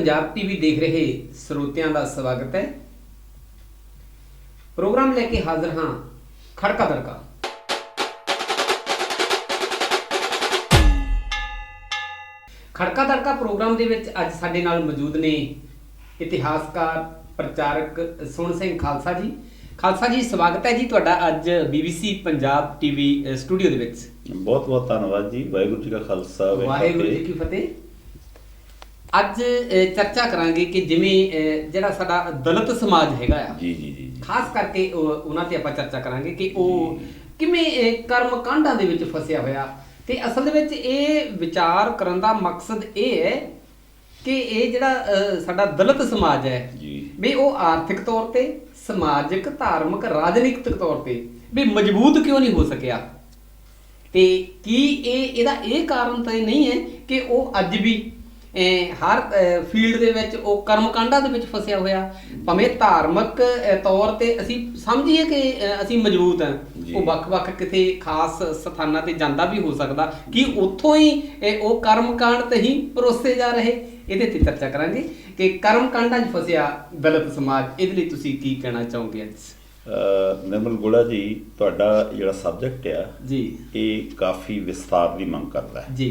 Punjab TV देख रहे ਸਰੋਤਿਆਂ ਦਾ ਸਵਾਗਤ है। प्रोग्राम लेके हाजिर हाँ खड़का दड़का। खड़का दड़का प्रोग्राम ਦੇ ਵਿੱਚ ਅੱਜ ਸਾਡੇ ਨਾਲ ਮੌਜੂਦ ਨੇ ਇਤਿਹਾਸਕਾਰ ਪ੍ਰਚਾਰਕ ਸੁਣ ਸਿੰਘ ਖਾਲਸਾ ਜੀ। ਖਾਲਸਾ ਜੀ ਸਵਾਗਤ ਹੈ ਜੀ ਤੁਹਾਡਾ ਅੱਜ BBC ਪੰਜਾਬ ਟੀਵੀ ਸਟੂਡੀਓ ਦੇ ਵਿੱਚ। ਬਹੁਤ ਬਹੁਤ ਧੰਨਵਾਦ ਜੀ। ਵਾਹਿਗੁਰੂ ਜੀ ਕਾ ਖਾਲਸਾ ਵਾਹਿਗੁਰੂ ਜੀ ਕੀ ਫਤਿਹ। ਅੱਜ ਚਰਚਾ ਕਰਾਂਗੇ ਕਿ ਜਿਵੇਂ ਜਿਹੜਾ ਸਾਡਾ ਦਲਿਤ ਸਮਾਜ ਹੈਗਾ ਆ ਜੀ ਖਾਸ ਕਰਕੇ ਉਹਨਾਂ ਤੇ ਆਪਾਂ ਚਰਚਾ ਕਰਾਂਗੇ ਕਿ ਉਹ ਕਿਵੇਂ ਕਰਮ ਕਾਂਡਾਂ ਦੇ ਵਿੱਚ ਫਸਿਆ ਹੋਇਆ। ਤੇ ਅਸਲ ਦੇ ਵਿੱਚ ਇਹ ਵਿਚਾਰ ਕਰਨ ਦਾ ਮਕਸਦ ਇਹ ਹੈ ਕਿ ਇਹ ਜਿਹੜਾ ਸਾਡਾ ਦਲਿਤ ਸਮਾਜ ਹੈ ਵੀ ਉਹ ਆਰਥਿਕ ਤੌਰ ਤੇ ਸਮਾਜਿਕ ਧਾਰਮਿਕ ਰਾਜਨੀਤਿਕ ਤੌਰ ਤੇ ਵੀ ਮਜ਼ਬੂਤ ਕਿਉਂ ਨਹੀਂ ਹੋ ਸਕਿਆ। ਤੇ ਕੀ ਇਹਦਾ ਇਹ ਕਾਰਨ ਤਾਂ ਨਹੀਂ ਹੈ ਕਿ ਉਹ ਅੱਜ ਵੀ ਹਰ ਫੀਲਡ ਦੇ ਵਿੱਚ ਉਹ ਕਰਮਕਾਂਡਾਂ ਦੇ ਵਿੱਚ ਫਸਿਆ ਹੋਇਆ। ਭਾਵੇਂ ਧਾਰਮਿਕ ਤੌਰ ਤੇ ਅਸੀਂ ਸਮਝੀਏ ਕਿ ਅਸੀਂ ਮਜ਼ਬੂਤ ਹਾਂ, ਉਹ ਵੱਖ-ਵੱਖ ਕਿਤੇ ਖਾਸ ਸਥਾਨਾਂ ਤੇ ਜਾਂਦਾ ਵੀ ਹੋ ਸਕਦਾ ਕਿ ਉੱਥੋਂ ਹੀ ਉਹ ਕਰਮਕਾਂਡ ਤੇ ਹੀ ਪਰੋਸੇ ਜਾ ਰਹੇ। ਇਹਦੇ ਤੇ ਚਰਚਾ ਕਰਾਂਗੇ ਕਿ ਕਰਮਕਾਂਡਾਂ 'ਚ ਫਸਿਆ ਦਲਿਤ ਸਮਾਜ। ਇਹਦੇ ਲਈ ਤੁਸੀਂ ਕੀ ਕਹਿਣਾ ਚਾਹੋਗੇ ਅੱਜ? ਨਿਰਮਲ ਗੋੜਾ ਜੀ, ਤੁਹਾਡਾ ਜਿਹੜਾ ਸਬਜੈਕਟ ਆ ਜੀ ਇਹ ਕਾਫੀ ਵਿਸਥਾਰ ਦੀ ਮੰਗ ਕਰਦਾ ਹੈ ਜੀ।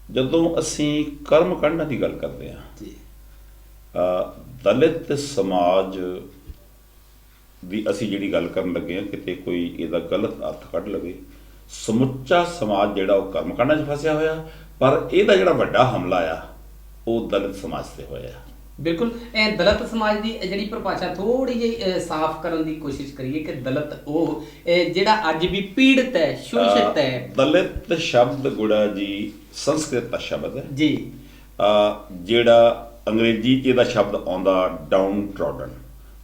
ਜਦੋਂ ਅਸੀਂ ਕਰਮ ਕਾਂਡਾਂ ਦੀ ਗੱਲ ਕਰਦੇ ਹਾਂ ਦਲਿਤ ਸਮਾਜ ਦੀ ਅਸੀਂ ਜਿਹੜੀ ਗੱਲ ਕਰਨ ਲੱਗੇ ਹਾਂ ਕਿਤੇ ਕੋਈ ਇਹਦਾ ਗਲਤ ਅਰਥ ਕੱਢ ਲਵੇ। ਸਮੁੱਚਾ ਸਮਾਜ ਜਿਹੜਾ ਉਹ ਕਰਮ ਕਾਂਡਾਂ 'ਚ ਫਸਿਆ ਹੋਇਆ, ਪਰ ਇਹਦਾ ਜਿਹੜਾ ਵੱਡਾ ਹਮਲਾ ਆ ਉਹ ਦਲਿਤ ਸਮਾਜ ਤੇ ਹੋਇਆ। ਬਿਲਕੁਲ। ਇਹ ਦਲਿਤ ਸਮਾਜ ਦੀ ਜਿਹੜੀ ਪਰਿਭਾਸ਼ਾ ਥੋੜੀ ਜਿਹੀ ਸਾਫ਼ ਕਰਨ ਦੀ ਕੋਸ਼ਿਸ਼ ਕਰੀਏ ਕਿ ਦਲਿਤ ਉਹ ਜਿਹੜਾ ਅੱਜ ਵੀ ਪੀੜਤ ਹੈ, ਸ਼ੋਸ਼ਿਤ ਹੈ। ਦਲਿਤ ਸ਼ਬਦ ਗੁੜਾ ਜੀ ਸੰਸਕ੍ਰਿਤ ਦਾ ਸ਼ਬਦ ਹੈ ਜੀ, ਜਿਹੜਾ ਅੰਗਰੇਜ਼ੀ 'ਚ ਇਹਦਾ ਸ਼ਬਦ ਆਉਂਦਾ ਡਾਊਨ ਟ੍ਰੋਡਨ,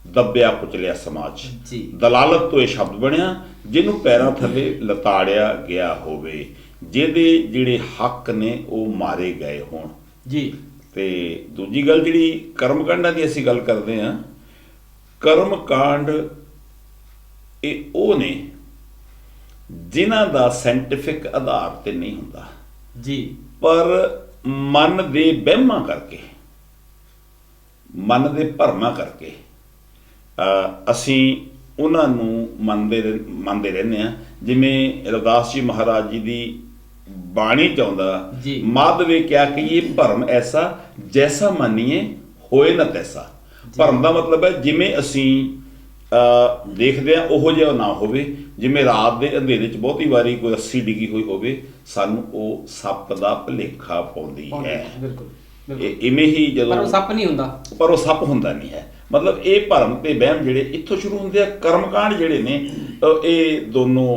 ਦੱਬਿਆ ਕੁਚਲਿਆ ਸਮਾਜ। ਦਲਾਲਤ ਤੋਂ ਇਹ ਸ਼ਬਦ ਬਣਿਆ ਜਿਹਨੂੰ ਪੈਰਾਂ ਥੱਲੇ ਲਤਾੜਿਆ ਗਿਆ ਹੋਵੇ, ਜਿਹਦੇ ਜਿਹੜੇ ਹੱਕ ਨੇ ਉਹ ਮਾਰੇ ਗਏ ਹੋਣ ਜੀ। ਤੇ ਦੂਜੀ ਗੱਲ ਜਿਹੜੀ ਕਰਮਕਾਂਡਾਂ ਦੀ ਅਸੀਂ ਗੱਲ ਕਰਦੇ ਹਾਂ, ਕਰਮਕਾਂਡ ਇਹ ਉਹ ਨੇ ਜਿਨ੍ਹਾਂ ਦਾ ਸਾਇੰਟੀਫਿਕ ਆਧਾਰ ਤੇ ਨਹੀਂ ਹੁੰਦਾ ਜੀ, ਪਰ ਮਨ ਦੇ ਵਹਿਮਾਂ ਕਰਕੇ, ਮਨ ਦੇ ਭਰਮਾਂ ਕਰਕੇ ਅਸੀਂ ਉਹਨਾਂ ਨੂੰ ਮੰਨਦੇ ਰਹਿੰਦੇ ਹਾਂ। ਜਿਵੇਂ ਰਵਿਦਾਸ ਜੀ ਮਹਾਰਾਜ ਜੀ ਦੀ ਬਾਣੀ ਚਾਹੁੰਦਾ ਮਾਧਵੇ ਕਿਆ ਕਿ ਇਹ ਭਰਮ ਐਸਾ ਜੈਸਾ ਮੰਨੀਏ ਹੋਏ ਨਾ ਤੈਸਾ। ਭਰਮ ਦਾ ਮਤਲਬ ਹੈ ਜਿਵੇਂ ਅਸੀਂ ਦੇਖਦੇ ਹਾਂ ਉਹੋ ਜਿਹਾ ਨਾ ਹੋਵੇ। ਜਿਵੇਂ ਰਾਤ ਦੇ ਅੰਧੇਰੇ 'ਚ ਬਹੁਤੀ ਵਾਰੀ ਕੋਈ ਰੱਸੀ ਡਿੱਗੀ ਹੋਈ ਹੋਵੇ, ਸਾਨੂੰ ਉਹ ਸੱਪ ਦਾ ਭੁਲੇਖਾ ਪਾਉਂਦੀ ਹੈ। ਇਵੇਂ ਹੀ ਜਦੋਂ ਪਰ ਉਹ ਸੱਪ ਨਹੀਂ ਹੁੰਦਾ, ਪਰ ਉਹ ਸੱਪ ਹੁੰਦਾ ਨਹੀਂ ਹੈ। ਮਤਲਬ ਇਹ ਭਰਮ ਤੇ ਵਹਿਮ ਜਿਹੜੇ ਇੱਥੋਂ ਸ਼ੁਰੂ ਹੁੰਦੇ ਆ। ਕਰਮਕਾਂਡ ਜਿਹੜੇ ਨੇ ਇਹ ਦੋਨੋਂ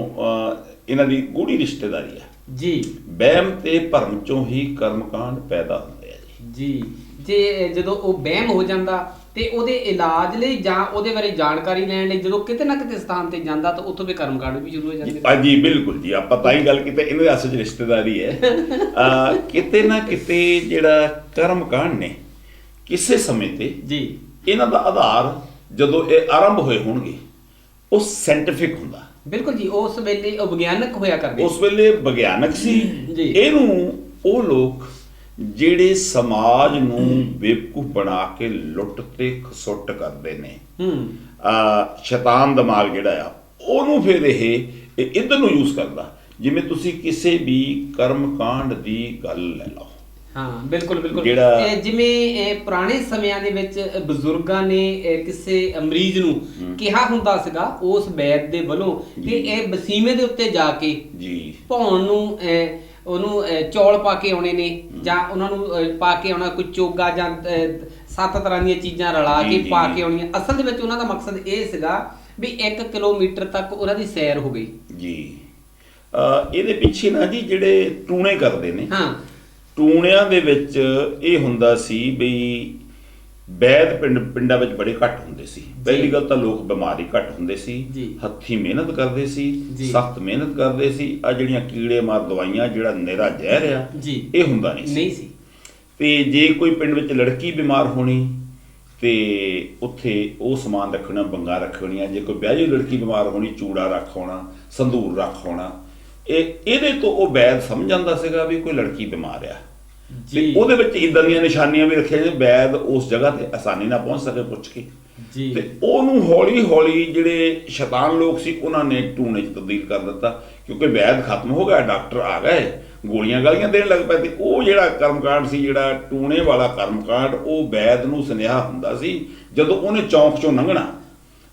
ਇਹਨਾਂ ਦੀ ਗੂੜੀ ਰਿਸ਼ਤੇਦਾਰੀ ਹੈ ਜੀ। ਵਹਿਮ ਤੇ ਭਰਮ ਚੋਂ ਹੀ ਕਰਮਕਾਂਡ ਪੈਦਾ ਹੁੰਦੇ ਆ ਜੀ। ਜੇ ਜਦੋਂ ਉਹ ਵਹਿਮ ਹੋ ਜਾਂਦਾ ਤੇ ਉਹਦੇ ਇਲਾਜ ਲਈ ਜਾਂ ਉਹਦੇ ਬਾਰੇ ਜਾਣਕਾਰੀ ਲੈਣ ਲਈ ਜਦੋਂ ਕਿਤੇ ਨਾ ਕਿਤੇ ਸਥਾਨ ਤੇ ਜਾਂਦਾ ਤਾਂ ਉੱਥੋਂ ਵੀ ਕਰਮਕਾਂਡ ਵੀ ਸ਼ੁਰੂ ਹੋ ਜਾਂਦੇ ਜੀ। ਬਿਲਕੁਲ ਜੀ, ਆਪਾਂ ਤਾਂ ਹੀ ਗੱਲ ਕੀਤੀ, ਇਹਨਾਂ ਦੇ ਅਸਲ 'ਚ ਰਿਸ਼ਤੇਦਾਰੀ ਹੈ। ਕਿਤੇ ਨਾ ਕਿਤੇ ਜਿਹੜਾ ਕਰਮਕਾਂਡ ਨੇ ਕਿਸੇ ਸਮੇਂ ਤੇ ਜੀ ਇਹਨਾਂ ਦਾ ਆਧਾਰ ਜਦੋਂ ਇਹ ਆਰੰਭ ਹੋਏ ਹੋਣਗੇ ਉਹ ਸਾਇੰਟੀਫਿਕ ਹੁੰਦਾ। ਬਿਲਕੁਲ ਜੀ, ਉਸ ਵੇਲੇ ਉਹ ਵਿਗਿਆਨਕ ਹੋਇਆ ਕਰਦੇ, ਉਸ ਵੇਲੇ ਵਿਗਿਆਨਕ ਸੀ। ਇਹਨੂੰ ਉਹ ਲੋਕ ਜਿਹੜੇ ਸਮਾਜ ਨੂੰ ਬੇਵਕੂਫ ਬਣਾ ਕੇ ਲੁੱਟ ਤੇ ਖਸੁੱਟ ਕਰਦੇ ਨੇ, ਸ਼ੈਤਾਨ ਦਿਮਾਗ ਜਿਹੜਾ ਆ ਉਹਨੂੰ ਫਿਰ ਇਹ ਇੱਧਰ ਨੂੰ ਯੂਜ਼ ਕਰਦਾ। ਜਿਵੇਂ ਤੁਸੀਂ ਕਿਸੇ ਵੀ ਕਰਮਕਾਂਡ ਦੀ ਗੱਲ ਲੈ ਲਓ। ਹਾਂ ਬਿਲਕੁਲ ਬਿਲਕੁਲ। ਜਿਵੇਂ ਪੁਰਾਣੇ ਸਮਿਆਂ ਦੇ ਵਿੱਚ ਬਜ਼ੁਰਗਾਂ ਨੇ ਕਿਸੇ ਮਰੀਜ਼ ਨੂੰ ਕਿਹਾ ਹੁੰਦਾ ਸੀਗਾ ਉਸ ਵੈਦ ਦੇ ਵੱਲੋਂ ਕਿ ਇਹ ਵਸੀਮੇ ਦੇ ਉੱਤੇ ਜਾ ਕੇ ਜੀ ਭੌਣ ਨੂੰ ਉਹਨੂੰ ਚੌਲ ਪਾ ਕੇ ਆਉਣੇ ਨੇ, ਜਾਂ ਉਹਨਾਂ ਨੂੰ ਪਾ ਕੇ ਆਉਣਾ ਕੋਈ ਚੋਗਾ ਜਾਂ 7 ਤਰ੍ਹਾਂ ਦੀਆਂ ਚੀਜ਼ਾਂ ਰਲਾ ਕੇ ਪਾ ਕੇ ਆਉਣੀਆਂ। ਅਸਲ ਦੇ ਵਿੱਚ ਉਹਨਾਂ ਦਾ ਮਕਸਦ ਇਹ ਸੀਗਾ ਵੀ 1 ਕਿਲੋਮੀਟਰ ਤੱਕ ਉਹਨਾਂ ਦੀ ਸੈਰ ਹੋ ਗਈ ਜੀ। ਇਹਦੇ ਪਿੱਛੇ ਨਾ ਜੀ ਜਿਹੜੇ ਟੂਣੇ ਕਰਦੇ ਨੇ, ਟੂਣਿਆਂ ਦੇ ਵਿੱਚ ਇਹ ਹੁੰਦਾ ਸੀ ਬਈ ਵੈਦ ਪਿੰਡਾਂ ਵਿੱਚ ਬੜੇ ਘੱਟ ਹੁੰਦੇ ਸੀ। ਪਹਿਲੀ ਗੱਲ ਤਾਂ ਲੋਕ ਬਿਮਾਰੀ ਘੱਟ ਹੁੰਦੇ ਸੀ, ਹੱਥੀਂ ਮਿਹਨਤ ਕਰਦੇ ਸੀ, ਸਖਤ ਮਿਹਨਤ ਕਰਦੇ ਸੀ। ਆ ਜਿਹੜੀਆਂ ਕੀੜੇ ਮਾਰ ਦਵਾਈਆਂ, ਜਿਹੜਾ ਨਿਰਾ ਜ਼ਹਿਰ ਆ, ਇਹ ਹੁੰਦਾ ਨਹੀਂ ਸੀ। ਤੇ ਜੇ ਕੋਈ ਪਿੰਡ ਵਿੱਚ ਲੜਕੀ ਬਿਮਾਰ ਹੋਣੀ ਤੇ ਉੱਥੇ ਉਹ ਸਮਾਨ ਰੱਖਣਾ, ਬੰਗਾ ਰੱਖਣੀਆਂ। ਜੇ ਕੋਈ ਵਿਆਹੀ ਲੜਕੀ ਬਿਮਾਰ ਹੋਣੀ, ਚੂੜਾ ਰੱਖ ਹੋਣਾ, ਸੰਧੂਰ ਰੱਖ ਹੋਣਾ। ਇਹਦੇ ਤੋਂ ਉਹ ਵੈਦ ਸਮਝ ਜਾਂਦਾ ਸੀਗਾ ਵੀ ਕੋਈ ਲੜਕੀ ਬਿਮਾਰ ਆ। ਤੇ ਉਹਦੇ ਵਿੱਚ ਇਦਾਂ ਦੀਆਂ ਨਿਸ਼ਾਨੀਆਂ ਵੀ ਰੱਖੀਆਂ ਨੇ ਵੈਦ ਉਸ ਜਗ੍ਹਾ ਤੇ ਆਸਾਨੀ ਨਾਲ ਪਹੁੰਚ ਸਕੇ ਪੁੱਛ ਕੇ ਜੀ। ਤੇ ਉਹਨੂੰ ਹੌਲੀ ਹੌਲੀ ਜਿਹੜੇ ਸ਼ੈਤਾਨ ਲੋਕ ਸੀ ਉਹਨਾਂ ਨੇ ਟੂਣੇ 'ਚ ਤਬਦੀਲ ਕਰ ਦਿੱਤਾ, ਕਿਉਂਕਿ ਵੈਦ ਖਤਮ ਹੋ ਗਿਆ, ਡਾਕਟਰ ਆ ਗਏ, ਗੋਲੀਆਂ ਗਾਲੀਆਂ ਦੇਣ ਲੱਗ ਪਏ। ਤੇ ਉਹ ਜਿਹੜਾ ਕਰਮਕਾਂਡ ਸੀ, ਜਿਹੜਾ ਟੂਣੇ ਵਾਲਾ ਕਰਮਕਾਂਡ, ਉਹ ਵੈਦ ਨੂੰ ਸੁਨੇਹਾ ਹੁੰਦਾ ਸੀ ਜਦੋਂ ਉਹਨੇ ਚੌਂਕ 'ਚੋਂ ਲੰਘਣਾ।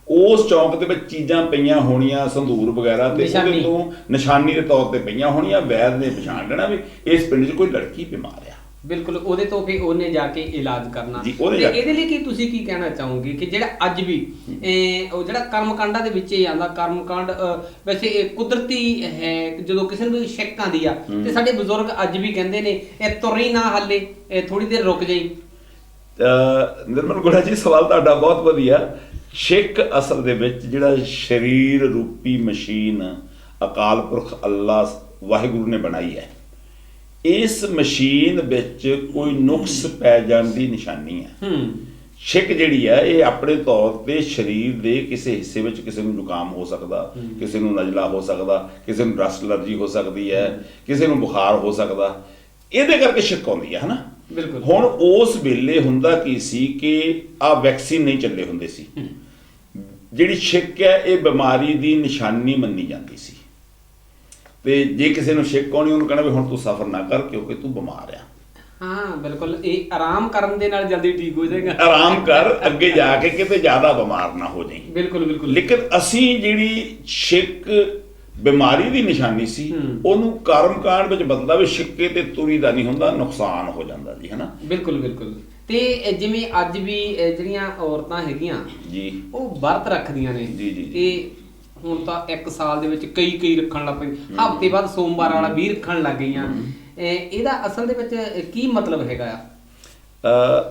ਉਸ ਚੌਂਕ ਦੇ ਵਿੱਚ ਚੀਜ਼ਾਂ ਪਈਆਂ ਹੋਣੀਆਂ, ਸੰਧੂਰ ਵਗੈਰਾ, ਤੇ ਉਹਦੇ ਤੋਂ ਨਿਸ਼ਾਨੀ ਦੇ ਤੌਰ ਤੇ ਪਈਆਂ ਹੋਣੀਆਂ। ਵੈਦ ਨੇ ਪਛਾਣ ਲੈਣਾ ਵੀ ਇਸ ਪਿੰਡ 'ਚ ਕੋਈ ਲੜਕੀ ਬਿਮਾਰ ਆ। ਬਿਲਕੁਲ, ਉਹਦੇ ਤੋਂ ਫਿਰ ਉਹਨੇ ਜਾ ਕੇ ਇਲਾਜ ਕਰਨਾ। ਤੇ ਇਹਦੇ ਲਈ ਕੀ ਤੁਸੀਂ ਕੀ ਕਹਿਣਾ ਚਾਹੋਗੇ ਕਿ ਜਿਹੜਾ ਅੱਜ ਵੀ ਉਹ ਜਿਹੜਾ ਕਰਮਕਾਂਡਾਂ ਦੇ ਵਿੱਚ ਹੀ ਆਉਂਦਾ, ਕਰਮਕਾਂਡ ਵੈਸੇ ਇਹ ਕੁਦਰਤੀ ਹੈ, ਜਦੋਂ ਕਿਸੇ ਨੂੰ ਸ਼ੱਕ ਆਉਂਦੀ ਆ ਤੇ ਸਾਡੇ ਬਜ਼ੁਰਗ ਅੱਜ ਵੀ ਕਹਿੰਦੇ ਨੇ ਇਹ ਤੁਰੀ ਨਾ ਹੱਲੇ, ਇਹ ਥੋੜੀ ਦੇਰ ਰੁਕ ਜਾਈ। ਨਿਰਮਲ ਗੁੜਾ ਜੀ, ਸਵਾਲ ਤੁਹਾਡਾ ਬਹੁਤ ਵਧੀਆ। ਸ਼ੱਕ ਅਸਲ ਦੇ ਵਿੱਚ ਜਿਹੜਾ ਸਰੀਰ ਰੂਪੀ ਮਸ਼ੀਨ ਅਕਾਲ ਪੁਰਖ ਅੱਲਾ ਵਾਹਿਗੁਰੂ ਨੇ ਬਣਾਈ ਹੈ, ਇਸ ਮਸ਼ੀਨ ਵਿੱਚ ਕੋਈ ਨੁਕਸ ਪੈ ਜਾਣ ਦੀ ਨਿਸ਼ਾਨੀ ਹੈ। ਛਿੱਕ ਜਿਹੜੀ ਹੈ ਇਹ ਆਪਣੇ ਤੌਰ ਤੇ ਸਰੀਰ ਦੇ ਕਿਸੇ ਹਿੱਸੇ ਵਿੱਚ ਕਿਸੇ ਨੂੰ ਜ਼ੁਕਾਮ ਹੋ ਸਕਦਾ, ਕਿਸੇ ਨੂੰ ਨਜ਼ਲਾ ਹੋ ਸਕਦਾ, ਕਿਸੇ ਨੂੰ ਡਸਟ ਐਲਰਜੀ ਹੋ ਸਕਦੀ ਹੈ, ਕਿਸੇ ਨੂੰ ਬੁਖਾਰ ਹੋ ਸਕਦਾ, ਇਹਦੇ ਕਰਕੇ ਛਿੱਕ ਆਉਂਦੀ ਹੈ, ਹਨਾ। ਬਿਲਕੁਲ। ਹੁਣ ਉਸ ਵੇਲੇ ਹੁੰਦਾ ਕੀ ਸੀ ਕਿ ਆ ਵੈਕਸੀਨ ਨਹੀਂ ਚੱਲੇ ਹੁੰਦੇ ਸੀ। ਜਿਹੜੀ ਛਿੱਕ ਹੈ ਇਹ ਬਿਮਾਰੀ ਦੀ ਨਿਸ਼ਾਨੀ ਮੰਨੀ ਜਾਂਦੀ ਸੀ, ਤੇ ਜੇ ਕਿਸੇ ਨੂੰ ਛਿੱਕ ਆਉਣੀ ਉਹਨੂੰ ਕਹਿਣਾ ਵੀ ਹੁਣ ਤੂੰ ਸਫ਼ਰ ਨਾ ਕਰ ਕਿਉਂਕਿ ਤੂੰ ਬਿਮਾਰ ਆ। ਹਾਂ ਬਿਲਕੁਲ, ਇਹ ਆਰਾਮ ਕਰਨ ਦੇ ਨਾਲ ਜਲਦੀ ਠੀਕ ਹੋ ਜਾਏਗਾ। ਆਰਾਮ ਕਰ, ਅੱਗੇ ਜਾ ਕੇ ਕਿਤੇ ਜ਼ਿਆਦਾ ਬਿਮਾਰ ਨਾ ਹੋ ਜਾਈਂ। ਬਿਲਕੁਲ ਬਿਲਕੁਲ। ਲੇਕਿਨ ਅਸੀਂ ਜਿਹੜੀ ਛਿੱਕ ਬਿਮਾਰੀ ਦੀ ਨਿਸ਼ਾਨੀ ਸੀ ਉਹਨੂੰ ਕਰਮਕਾਂਡ ਵਿੱਚ ਬਦਲਦਾ ਵੀ ਛਿੱਕੇ ਤੇ ਤੁਰੀ ਦਾ ਨਹੀਂ ਹੁੰਦਾ, ਨੁਕਸਾਨ ਹੋ ਜਾਂਦਾ ਜੀ, ਹਨਾ। ਬਿਲਕੁਲ ਬਿਲਕੁਲ। ਤੇ ਜਿਵੇਂ ਅੱਜ ਵੀ ਜਿਹੜੀਆਂ ਔਰਤਾਂ ਹੈਗੀਆਂ ਜੀ ਉਹ ਵਰਤ ਰੱਖਦੀਆਂ ਨੇ ਜੀ ਜੀ। ਤੇ ਹੁਣ ਤਾਂ ਇੱਕ ਸਾਲ ਦੇ ਵਿੱਚ ਕਈ ਰੱਖਣ ਲੱਗ ਪਏ, ਹਫ਼ਤੇ ਬਾਅਦ ਸੋਮਵਾਰ ਵਾਲਾ ਵੀ ਰੱਖਣ ਲੱਗ ਗਈਆਂ। ਇਹਦਾ ਅਸਲ ਦੇ ਵਿੱਚ ਕੀ ਮਤਲਬ ਹੈਗਾ ਆ?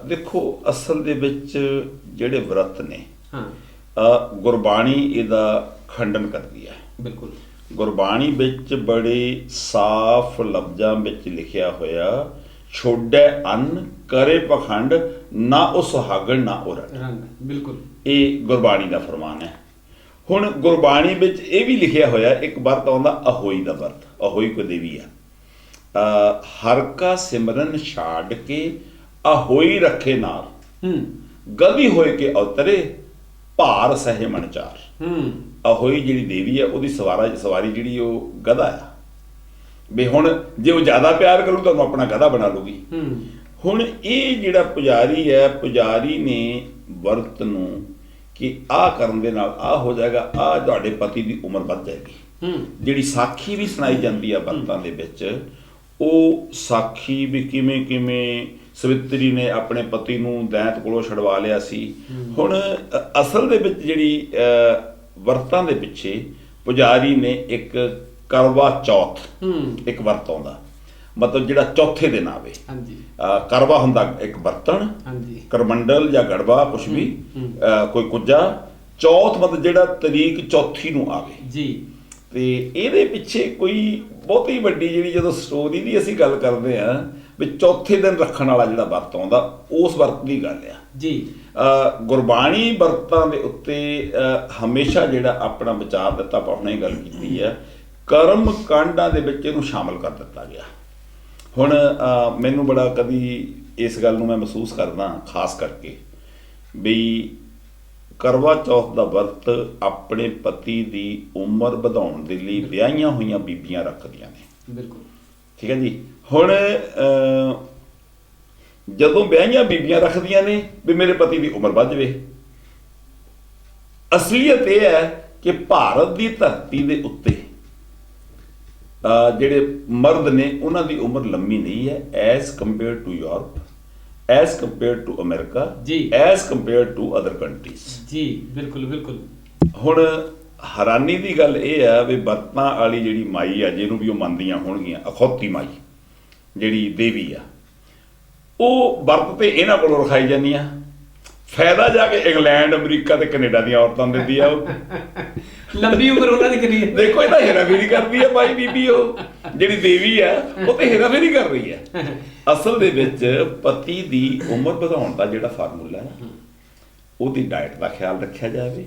ਦੇਖੋ, ਅਸਲ ਦੇ ਵਿੱਚ ਜਿਹੜੇ ਵਰਤ ਨੇ, ਹਾਂ, ਗੁਰਬਾਣੀ ਇਹਦਾ ਖੰਡਨ ਕਰਦੀ ਹੈ। ਬਿਲਕੁਲ। ਗੁਰਬਾਣੀ ਵਿੱਚ ਬੜੇ ਸਾਫ਼ ਲਫ਼ਜ਼ਾਂ ਵਿੱਚ ਲਿਖਿਆ ਹੋਇਆ, ਛੋੜੈ ਅੰਨ ਕਰੇ ਪਖੰਡ, ਨਾ ਉਹ ਸੁਹਾਗਣ ਨਾ ਉਹ ਰੰਗ। ਬਿਲਕੁਲ, ਇਹ ਗੁਰਬਾਣੀ ਦਾ ਫਰਮਾਨ ਹੈ। ਹੁਣ ਗੁਰਬਾਣੀ ਵਿੱਚ ਇਹ ਵੀ ਲਿਖਿਆ ਹੋਇਆ, ਇੱਕ ਵਰਤ ਆਉਂਦਾ ਅਹੋਈ ਦਾ ਵਰਤ। ਅਹੋਈ ਕੋ ਦੇਵੀ ਆ, ਹਰ ਕਾ ਸਿਮਰਨ ਛਾੜ ਕੇ ਅਹੋਈ ਰੱਖੇ ਨਾਲ, ਗਦੀ ਹੋਏ ਕੇ ਅਵਤਰੇ ਭਾਰ ਸਹਿ ਮਨ ਚਾਰ। ਅਹੋਈ ਜਿਹੜੀ ਦੇਵੀ ਆ ਉਹਦੀ ਸਵਾਰੀ ਜਿਹੜੀ ਉਹ ਗਧਾ ਆ, ਵੀ ਹੁਣ ਜੇ ਉਹ ਜ਼ਿਆਦਾ ਪਿਆਰ ਕਰੂ ਤਾਂ ਉਹਨੂੰ ਆਪਣਾ ਗਧਾ ਬਣਾ ਲੂਗੀ। ਹੁਣ ਇਹ ਜਿਹੜਾ ਪੁਜਾਰੀ ਹੈ, ਪੁਜਾਰੀ ਨੇ ਵਰਤ ਨੂੰ ਕਿ ਆਹ ਕਰਨ ਦੇ ਨਾਲ ਆਹ ਹੋ ਜਾਏਗਾ, ਆਹ ਤੁਹਾਡੇ ਪਤੀ ਦੀ ਉਮਰ ਵੱਧ ਜਾਏਗੀ। ਜਿਹੜੀ ਸਾਖੀ ਵੀ ਸੁਣਾਈ ਜਾਂਦੀ ਆ ਵਰਤਾਂ ਦੇ ਵਿੱਚ, ਉਹ ਸਾਖੀ ਵੀ ਕਿਵੇਂ ਕਿਵੇਂ ਸਵਿਤਰੀ ਨੇ ਆਪਣੇ ਪਤੀ ਨੂੰ ਦੈਂਤ ਕੋਲੋਂ ਛਡਵਾ ਲਿਆ ਸੀ। ਹੁਣ ਅਸਲ ਦੇ ਵਿੱਚ ਜਿਹੜੀ ਵਰਤਾਂ ਦੇ ਪਿੱਛੇ ਪੁਜਾਰੀ ਨੇ ਇੱਕ ਕਰਵਾ ਚੌਥ ਇੱਕ ਵਰਤ ਆਉਂਦਾ, ਮਤਲਬ ਜਿਹੜਾ ਚੌਥੇ ਦਿਨ ਆਵੇ। ਕਰਵਾ ਹੁੰਦਾ ਇੱਕ ਬਰਤਨ, ਕਰਮੰਡਲ ਜਾਂ ਗੜਵਾ ਕੁਛ ਵੀ, ਕੋਈ ਕੁੱਜਾ। ਚੌਥ ਮਤਲਬ ਜਿਹੜਾ ਤਰੀਕ ਚੌਥੀ ਨੂੰ ਆਵੇ ਜੀ। ਤੇ ਇਹਦੇ ਪਿੱਛੇ ਕੋਈ ਬਹੁਤੀ ਵੱਡੀ ਜਿਹੜੀ ਜਦੋਂ ਸਟੋਰੀ ਦੀ ਅਸੀਂ ਗੱਲ ਕਰਦੇ ਹਾਂ ਵੀ ਚੌਥੇ ਦਿਨ ਰੱਖਣ ਵਾਲਾ ਜਿਹੜਾ ਵਰਤ ਆਉਂਦਾ, ਉਸ ਵਰਤ ਦੀ ਗੱਲ ਆ ਜੀ। ਗੁਰਬਾਣੀ ਵਰਤਾਂ ਦੇ ਉੱਤੇ ਹਮੇਸ਼ਾ ਜਿਹੜਾ ਆਪਣਾ ਵਿਚਾਰ ਦਿੱਤਾ, ਆਪਾਂ ਹੁਣੇ ਗੱਲ ਕੀਤੀ ਹੈ, ਕਰਮ ਕਾਂਡਾਂ ਦੇ ਵਿੱਚ ਇਹਨੂੰ ਸ਼ਾਮਲ ਕਰ ਦਿੱਤਾ ਗਿਆ। ਹੁਣ ਮੈਨੂੰ ਬੜਾ ਕਦੀ ਇਸ ਗੱਲ ਨੂੰ ਮੈਂ ਮਹਿਸੂਸ ਕਰਦਾ ਖਾਸ ਕਰਕੇ ਵੀ ਕਰਵਾ ਚੌਥ ਦਾ ਵਰਤ ਆਪਣੇ ਪਤੀ ਦੀ ਉਮਰ ਵਧਾਉਣ ਦੇ ਲਈ ਵਿਆਹੀਆਂ ਹੋਈਆਂ ਬੀਬੀਆਂ ਰੱਖਦੀਆਂ ਨੇ। ਬਿਲਕੁਲ ਠੀਕ ਹੈ ਜੀ। ਹੁਣ ਜਦੋਂ ਵਿਆਹੀਆਂ ਬੀਬੀਆਂ ਰੱਖਦੀਆਂ ਨੇ ਵੀ ਮੇਰੇ ਪਤੀ ਦੀ ਉਮਰ ਵੱਧ ਜਾਵੇ, ਅਸਲੀਅਤ ਇਹ ਹੈ ਕਿ ਭਾਰਤ ਦੀ ਧਰਤੀ ਦੇ ਉੱਤੇ ਜਿਹੜੇ ਮਰਦ ਨੇ ਉਹਨਾਂ ਦੀ ਉਮਰ ਲੰਮੀ ਨਹੀਂ ਹੈ as compare to Europe, as compare to America ਜੀ, as compare to other countries ਜੀ। ਬਿਲਕੁਲ ਬਿਲਕੁਲ। ਹੁਣ ਹੈਰਾਨੀ ਦੀ ਗੱਲ ਇਹ ਆ ਵੀ ਵਰਤਾਂ ਵਾਲੀ ਜਿਹੜੀ ਮਾਈ ਆ, ਜਿਹਨੂੰ ਵੀ ਉਹ ਮੰਨਦੀਆਂ ਹੋਣਗੀਆਂ, ਅਖੌਤੀ ਮਾਈ ਜਿਹੜੀ ਦੇਵੀ ਆ, ਉਹ ਵਰਤ ਤੇ ਇਹਨਾਂ ਕੋਲੋਂ ਰਖਾਈ ਜਾਂਦੀ ਆ। ਫਾਇਦਾ ਜਾ ਕੇ ਇੰਗਲੈਂਡ, ਅਮਰੀਕਾ ਤੇ ਕੈਨੇਡਾ ਦੀਆਂ ਔਰਤਾਂ ਦਿੰਦੀ ਆ। ਉਹ ਲੰਬੀ ਉਮਰ ਉਹਨਾਂ ਦੀ ਕਿੰਨੀ, ਦੇਖੋ ਇਹ ਤਾਂ ਹੇਰਾਫੇਰੀ ਕਰਦੀ ਆ ਭਾਈ ਬੀਬੀ। ਉਹ ਜਿਹੜੀ ਦੇਵੀ ਆ ਉਹ ਤੇ ਹੇਰਾਫੇਰੀ ਕਰ ਰਹੀ ਹੈ। ਅਸਲ ਦੇ ਵਿੱਚ ਪਤੀ ਦੀ ਉਮਰ ਵਧਾਉਣ ਦਾ ਜਿਹੜਾ ਫਾਰਮੂਲਾ ਹੈ, ਉਹਦੀ ਡਾਈਟ ਦਾ ਖਿਆਲ ਰੱਖਿਆ ਜਾਵੇ,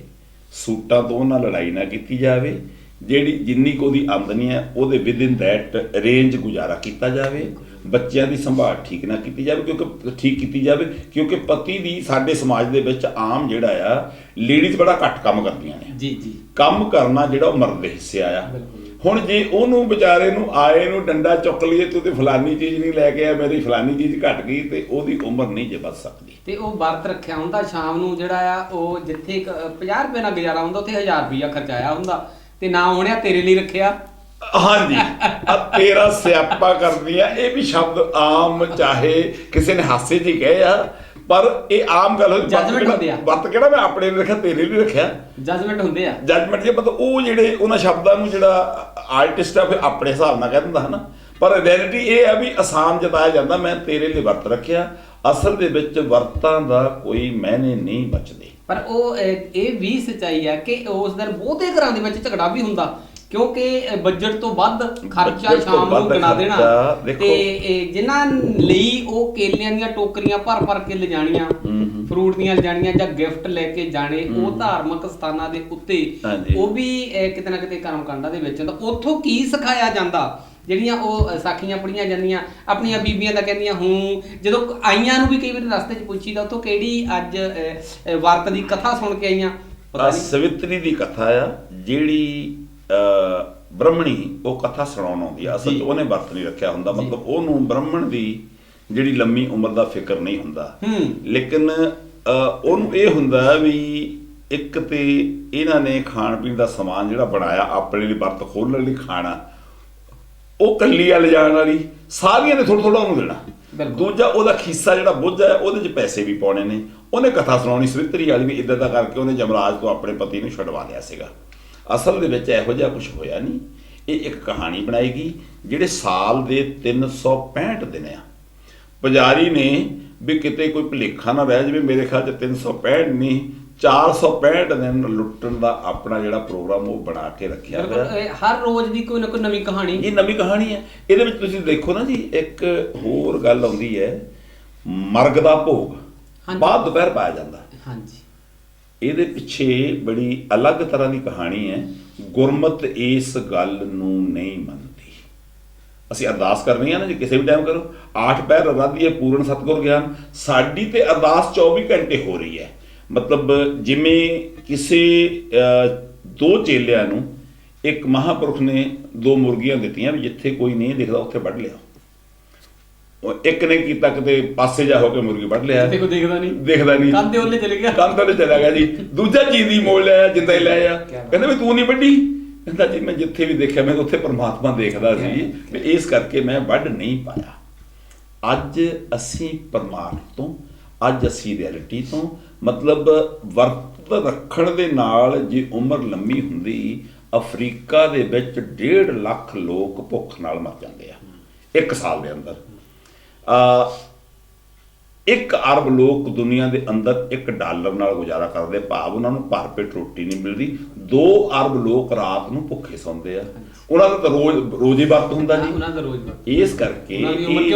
ਸੂਟਾਂ ਤੋਂ ਉਹਨਾਂ ਲੜਾਈ ਨਾ ਕੀਤੀ ਜਾਵੇ, ਜਿਹੜੀ ਜਿੰਨੀ ਕੁ ਉਹਦੀ ਆਮਦਨੀ ਹੈ ਉਹਦੇ ਵਿਦਿਨ ਦੈਟ ਰੇਂਜ ਗੁਜ਼ਾਰਾ ਕੀਤਾ ਜਾਵੇ, ਬੱਚਿਆਂ ਦੀ ਸੰਭਾਲ ਠੀਕ ਨਾ ਕੀਤੀ ਜਾਵੇ, ਕਿਉਂਕਿ ਪਤੀ ਦੀ ਸਾਡੇ ਸਮਾਜ ਦੇ ਵਿੱਚ ਆਮ ਜਿਹੜਾ ਆ ਲੇਡੀਜ਼ ਬੜਾ ਘੱਟ ਕੰਮ ਕਰਦੀਆਂ ਨੇ। ਜੀ ਜੀ। ਕੰਮ ਕਰਨਾ ਜਿਹੜਾ ਉਹ ਮਰਦ ਦੇ ਹਿੱਸੇ ਆ। ਬਿਲਕੁਲ। ਹੁਣ ਜੇ ਉਹਨੂੰ ਵਿਚਾਰੇ ਨੂੰ ਆਏ ਨੂੰ ਡੰਡਾ ਚੁੱਕ ਲਈਏ ਤੂੰ ਤੇ ਫਲਾਨੀ ਚੀਜ਼ ਨਹੀਂ ਲੈ ਕੇ ਆਇਆ, ਮੇਰੀ ਫਲਾਨੀ ਚੀਜ਼ ਘਟ ਗਈ, ਤੇ ਉਹਦੀ ਉਮਰ ਨਹੀਂ ਜੇ ਵੱਧ ਸਕਦੀ। ਤੇ ਉਹ ਵਰਤ ਰੱਖਿਆ ਹੁੰਦਾ, ਸ਼ਾਮ ਨੂੰ ਜਿਹੜਾ ਆ ਉਹ ਜਿੱਥੇ 50 ਰੁਪਏ ਨਾਲ ਗੁਜ਼ਾਰਾ ਹੁੰਦਾ ਉੱਥੇ 1000 ਰੁਪਇਆ ਖਰਚਾਇਆ ਹੁੰਦਾ, ਤੇ ਨਾ ਹੋਣਿਆ ਤੇਰੇ ਲਈ ਰੱਖਿਆ। ਹਾਂਜੀ, ਆ ਤੇਰਾ ਸਿਆਪਾ ਕਰਦੀ ਆ, ਇਹ ਵੀ ਸ਼ਬਦ ਆਮ ਚਾਹੇ ਕਿਸੇ ਨੇ ਹਾਸੇ 'ਚ ਹੀ ਕਹੇ ਆ, ਪਰ ਇਹ ਆਮ ਗੱਲ ਹੋਈ। ਜੱਜਮੈਂਟ ਹੁੰਦੇ ਆ। ਵਰਤ ਕਿਹੜਾ ਮੈਂ ਆਪਣੇ ਲਈ ਰੱਖਿਆ, ਤੇਰੇ ਲਈ ਰੱਖਿਆ। ਜੱਜਮੈਂਟ ਹੁੰਦੇ ਆ। ਜੱਜਮੈਂਟ ਜੇ ਮਤਲਬ ਉਹ ਜਿਹੜੇ ਉਹਨਾਂ ਸ਼ਬਦਾਂ ਨੂੰ ਜਿਹੜਾ ਆਰਟਿਸਟ ਆ ਫਿਰ ਆਪਣੇ ਹਿਸਾਬ ਨਾਲ ਕਹਿ ਦਿੰਦਾ ਹੈ ਨਾ, ਪਰ ਰਿਐਲਿਟੀ ਇਹ ਆ ਵੀ ਆਸਾਨ ਜਤਾਇਆ ਜਾਂਦਾ ਮੈਂ ਤੇਰੇ ਲਈ ਵਰਤ ਰੱਖਿਆ। ਅਸਲ ਦੇ ਵਿੱਚ ਵਰਤਾਂ ਦਾ ਕੋਈ ਮਾਇਨੇ ਨਹੀਂ ਬਚਦੇ। ਪਰ ਉਹ ਇਹ ਵੀ ਸੱਚਾਈ ਹੈ ਕਿ ਉਸ ਦਿਨ ਬਹੁਤੇ ਘਰਾਂ ਦੇ ਵਿੱਚ ਝਗੜਾ ਵੀ ਹੁੰਦਾ, ਕਿਉਂਕਿ ਬਜਟ ਤੋਂ ਵੱਧ ਖਰਚਾ ਸ਼ਾਮ ਨੂੰ ਗਿਣਾ ਦੇਣਾ, ਤੇ ਜਿਨ੍ਹਾਂ ਲਈ ਉਹ ਕੇਲਿਆਂ ਦੀਆਂ ਟੋਕਰੀਆਂ ਭਰ ਭਰ ਕੇ ਲਿਜਾਣੀਆਂ, ਫਰੂਟ ਦੀਆਂ ਲਿਜਾਣੀਆਂ ਜਾਂ ਗਿਫਟ ਲੈ ਕੇ ਜਾਣੇ ਉਹ ਧਾਰਮਿਕ ਸਥਾਨਾਂ ਦੇ ਉੱਤੇ, ਉਹ ਵੀ ਕਿਤੇ ਨਾ ਕਿਤੇ ਕਰਮਕਾਂਡਾਂ ਦੇ ਵਿੱਚ ਹੁੰਦਾ। ਉੱਥੋਂ ਕੀ ਸਿਖਾਇਆ ਜਾਂਦਾ? ਜਿਹੜੀਆਂ ਉਹ ਸਾਖੀਆਂ ਪੜ੍ਹੀਆਂ ਜਾਂਦੀਆਂ, ਆਪਣੀਆਂ ਬੀਬੀਆਂ ਤਾਂ ਕਹਿੰਦੀਆਂ ਹੂੰ, ਜਦੋਂ ਆਈਆਂ ਨੂੰ ਵੀ ਕਈ ਵਾਰੀ ਰਸਤੇ 'ਚ ਪੁੱਛੀਦਾ ਉੱਥੋਂ ਕਿਹੜੀ ਅੱਜ ਵਰਤ ਦੀ ਕਥਾ ਸੁਣ ਕੇ ਆਈਆਂ, ਪਤਾ ਨਹੀਂ। ਸਵਿਤਰੀ ਦੀ ਕਥਾ ਆ ਜਿਹੜੀ ਬ੍ਰਹਮਣੀ ਉਹ ਕਥਾ ਸੁਣਾਉਣ ਆਉਂਦੀ ਆ, ਅਸਲ 'ਚ ਉਹਨੇ ਵਰਤ ਨਹੀਂ ਰੱਖਿਆ ਹੁੰਦਾ, ਮਤਲਬ ਉਹਨੂੰ ਬ੍ਰਾਹਮਣ ਦੀ ਜਿਹੜੀ ਲੰਮੀ ਉਮਰ ਦਾ ਫਿਕਰ ਨਹੀਂ ਹੁੰਦਾ, ਲੇਕਿਨ ਉਹਨੂੰ ਇਹ ਹੁੰਦਾ ਵੀ ਇੱਕ ਤੇ ਇਹਨਾਂ ਨੇ ਖਾਣ ਪੀਣ ਦਾ ਸਮਾਨ ਜਿਹੜਾ ਬਣਾਇਆ ਆਪਣੇ ਲਈ ਵਰਤ ਖੋਲ੍ਹਣ ਲਈ ਖਾਣਾ, ਉਹ ਕੱਲੀ ਆ ਲਿਜਾਣ ਵਾਲੀ, ਸਾਰੀਆਂ ਨੇ ਥੋੜ੍ਹਾ ਥੋੜ੍ਹਾ ਉਹਨੂੰ ਦੇਣਾ। ਦੂਜਾ ਉਹਦਾ ਖੀਸਾ ਜਿਹੜਾ ਬੁੱਝ ਹੈ ਉਹਦੇ 'ਚ ਪੈਸੇ ਵੀ ਪਾਉਣੇ ਨੇ। ਉਹਨੇ ਕਥਾ ਸੁਣਾਉਣੀ ਸਵਿਤਰੀ ਵਾਲੀ ਵੀ ਇੱਦਾਂ ਦਾ ਕਰਕੇ ਉਹਨੇ ਜਮਰਾਜ ਤੋਂ ਆਪਣੇ ਪਤੀ ਨੂੰ ਛੁਡਵਾ ਲਿਆ ਸੀਗਾ। ਅਸਲ ਦੇ ਵਿੱਚ ਇਹੋ ਜਿਹਾ ਕੁਝ ਹੋਇਆ ਨਹੀਂ, ਇਹ ਇੱਕ ਕਹਾਣੀ ਬਣਾਈ ਗਈ ਜਿਹੜੇ ਸਾਲ ਦੇ 365 ਦਿਨ ਆ। ਪੁਜਾਰੀ ਨੇ ਵੀ ਕਿਤੇ ਕੋਈ ਭੁਲੇਖਾ ਨਾ ਰਹਿ ਜਾਵੇ, ਮੇਰੇ ਖਿਆਲ 'ਚ 365 ਨਹੀਂ 465 ਦਿਨ ਲੁੱਟਣ ਦਾ ਆਪਣਾ ਜਿਹੜਾ ਪ੍ਰੋਗਰਾਮ ਉਹ ਬਣਾ ਕੇ ਰੱਖਿਆ ਹੋਇਆ। ਹਰ ਰੋਜ਼ ਦੀ ਕੋਈ ਨਾ ਕੋਈ ਨਵੀਂ ਕਹਾਣੀ, ਇਹ ਨਵੀਂ ਕਹਾਣੀ ਹੈ। ਇਹਦੇ ਵਿੱਚ ਤੁਸੀਂ ਦੇਖੋ ਨਾ ਜੀ, ਇੱਕ ਹੋਰ ਗੱਲ ਆਉਂਦੀ ਹੈ, ਮਰਗ ਦਾ ਭੋਗ ਬਾਅਦ ਦੁਪਹਿਰ ਪਾਇਆ ਜਾਂਦਾ। ਹਾਂਜੀ, ਇਹਦੇ ਪਿੱਛੇ ਬੜੀ ਅਲੱਗ ਤਰ੍ਹਾਂ ਦੀ ਕਹਾਣੀ ਹੈ। ਗੁਰਮਤ ਇਸ ਗੱਲ ਨੂੰ ਨਹੀਂ ਮੰਨਦੀ। ਅਸੀਂ ਅਰਦਾਸ ਕਰਨੀ ਆ ਨਾ ਜੀ, ਕਿਸੇ ਵੀ ਟਾਈਮ ਕਰੋ, 8 ਪਹਿਰ ਅਰਾਧੀਏ ਪੂਰਨ ਸਤਿਗੁਰ ਗਿਆਨ, ਸਾਡੀ ਤੇ ਅਰਦਾਸ 24 ਘੰਟੇ ਹੋ ਰਹੀ ਹੈ। ਮਤਲਬ ਜਿਵੇਂ ਕਿਸੇ 2 ਚੇਲਿਆਂ ਨੂੰ ਇੱਕ ਮਹਾਂਪੁਰਖ ਨੇ 2 ਮੁਰਗੀਆਂ ਦਿੱਤੀਆਂ ਵੀ ਜਿੱਥੇ ਕੋਈ ਨਹੀਂ ਦਿਖਦਾ ਉੱਥੇ ਵੱਢ ਲਿਆ। ਇੱਕ ਨੇ ਕੀਤਾ ਕਿਤੇ ਪਾਸੇ ਜਾ ਹੋ ਕੇ ਮੁਰਗੀ ਵੱਢ ਲਿਆ, ਕੋਈ ਦਿਖਦਾ ਨਹੀਂ, ਕੰਧ ਦੇ ਉਹਲੇ ਚਲੇ ਗਿਆ, ਕੰਧ ਉਹਲੇ ਚਲਾ ਗਿਆ ਜੀ। ਦੂਜਾ ਚੀਜ਼ ਦੀ ਮੋਲ ਲਿਆ, ਜਿੰਦਾ ਹੀ ਲੈ ਆ, ਕਹਿੰਦੇ ਵੀ ਤੂੰ ਨਹੀਂ ਵੱਢੀ, ਕਹਿੰਦਾ ਜੀ ਮੈਂ ਜਿੱਥੇ ਵੀ ਦੇਖਿਆ ਮੈਂ ਉੱਥੇ ਪਰਮਾਤਮਾ ਦੇਖਦਾ ਸੀ, ਵੀ ਇਸ ਕਰਕੇ ਮੈਂ ਵੱਢ ਨਹੀਂ ਪਾਇਆ। ਅੱਜ ਅਸੀਂ ਪਰਮਾਤਮਾ ਤੋਂ, ਅੱਜ ਅਸੀਂ ਰਿਐਲਿਟੀ ਤੋਂ, ਮਤਲਬ ਵਰਤ ਰੱਖਣ ਦੇ ਨਾਲ ਜੇ ਉਮਰ ਲੰਮੀ ਹੁੰਦੀ, ਅਫਰੀਕਾ ਦੇ ਵਿੱਚ 1.5 ਲੱਖ ਲੋਕ ਭੁੱਖ ਨਾਲ ਮਰ ਜਾਂਦੇ ਆ 1 ਸਾਲ ਦੇ ਅੰਦਰ। 1 ਅਰਬ ਲੋਕ ਦੁਨੀਆ ਦੇ ਅੰਦਰ $1 ਨਾਲ ਗੁਜ਼ਾਰਾ ਕਰਦੇ, ਭਾਵ ਉਹਨਾਂ ਨੂੰ ਭਰ ਪੇਟ ਰੋਟੀ ਨਹੀਂ ਮਿਲਦੀ। 2 ਅਰਬ ਲੋਕ ਰਾਤ ਨੂੰ ਭੁੱਖੇ ਸੌਂਦੇ ਆ, ਉਹਨਾਂ ਦਾ ਤਾਂ ਰੋਜ਼ ਹੀ ਵਰਤ ਹੁੰਦਾ ਜੀ, ਉਹਨਾਂ ਦਾ ਰੋਜ਼ ਵਰਤ। ਇਸ ਕਰਕੇ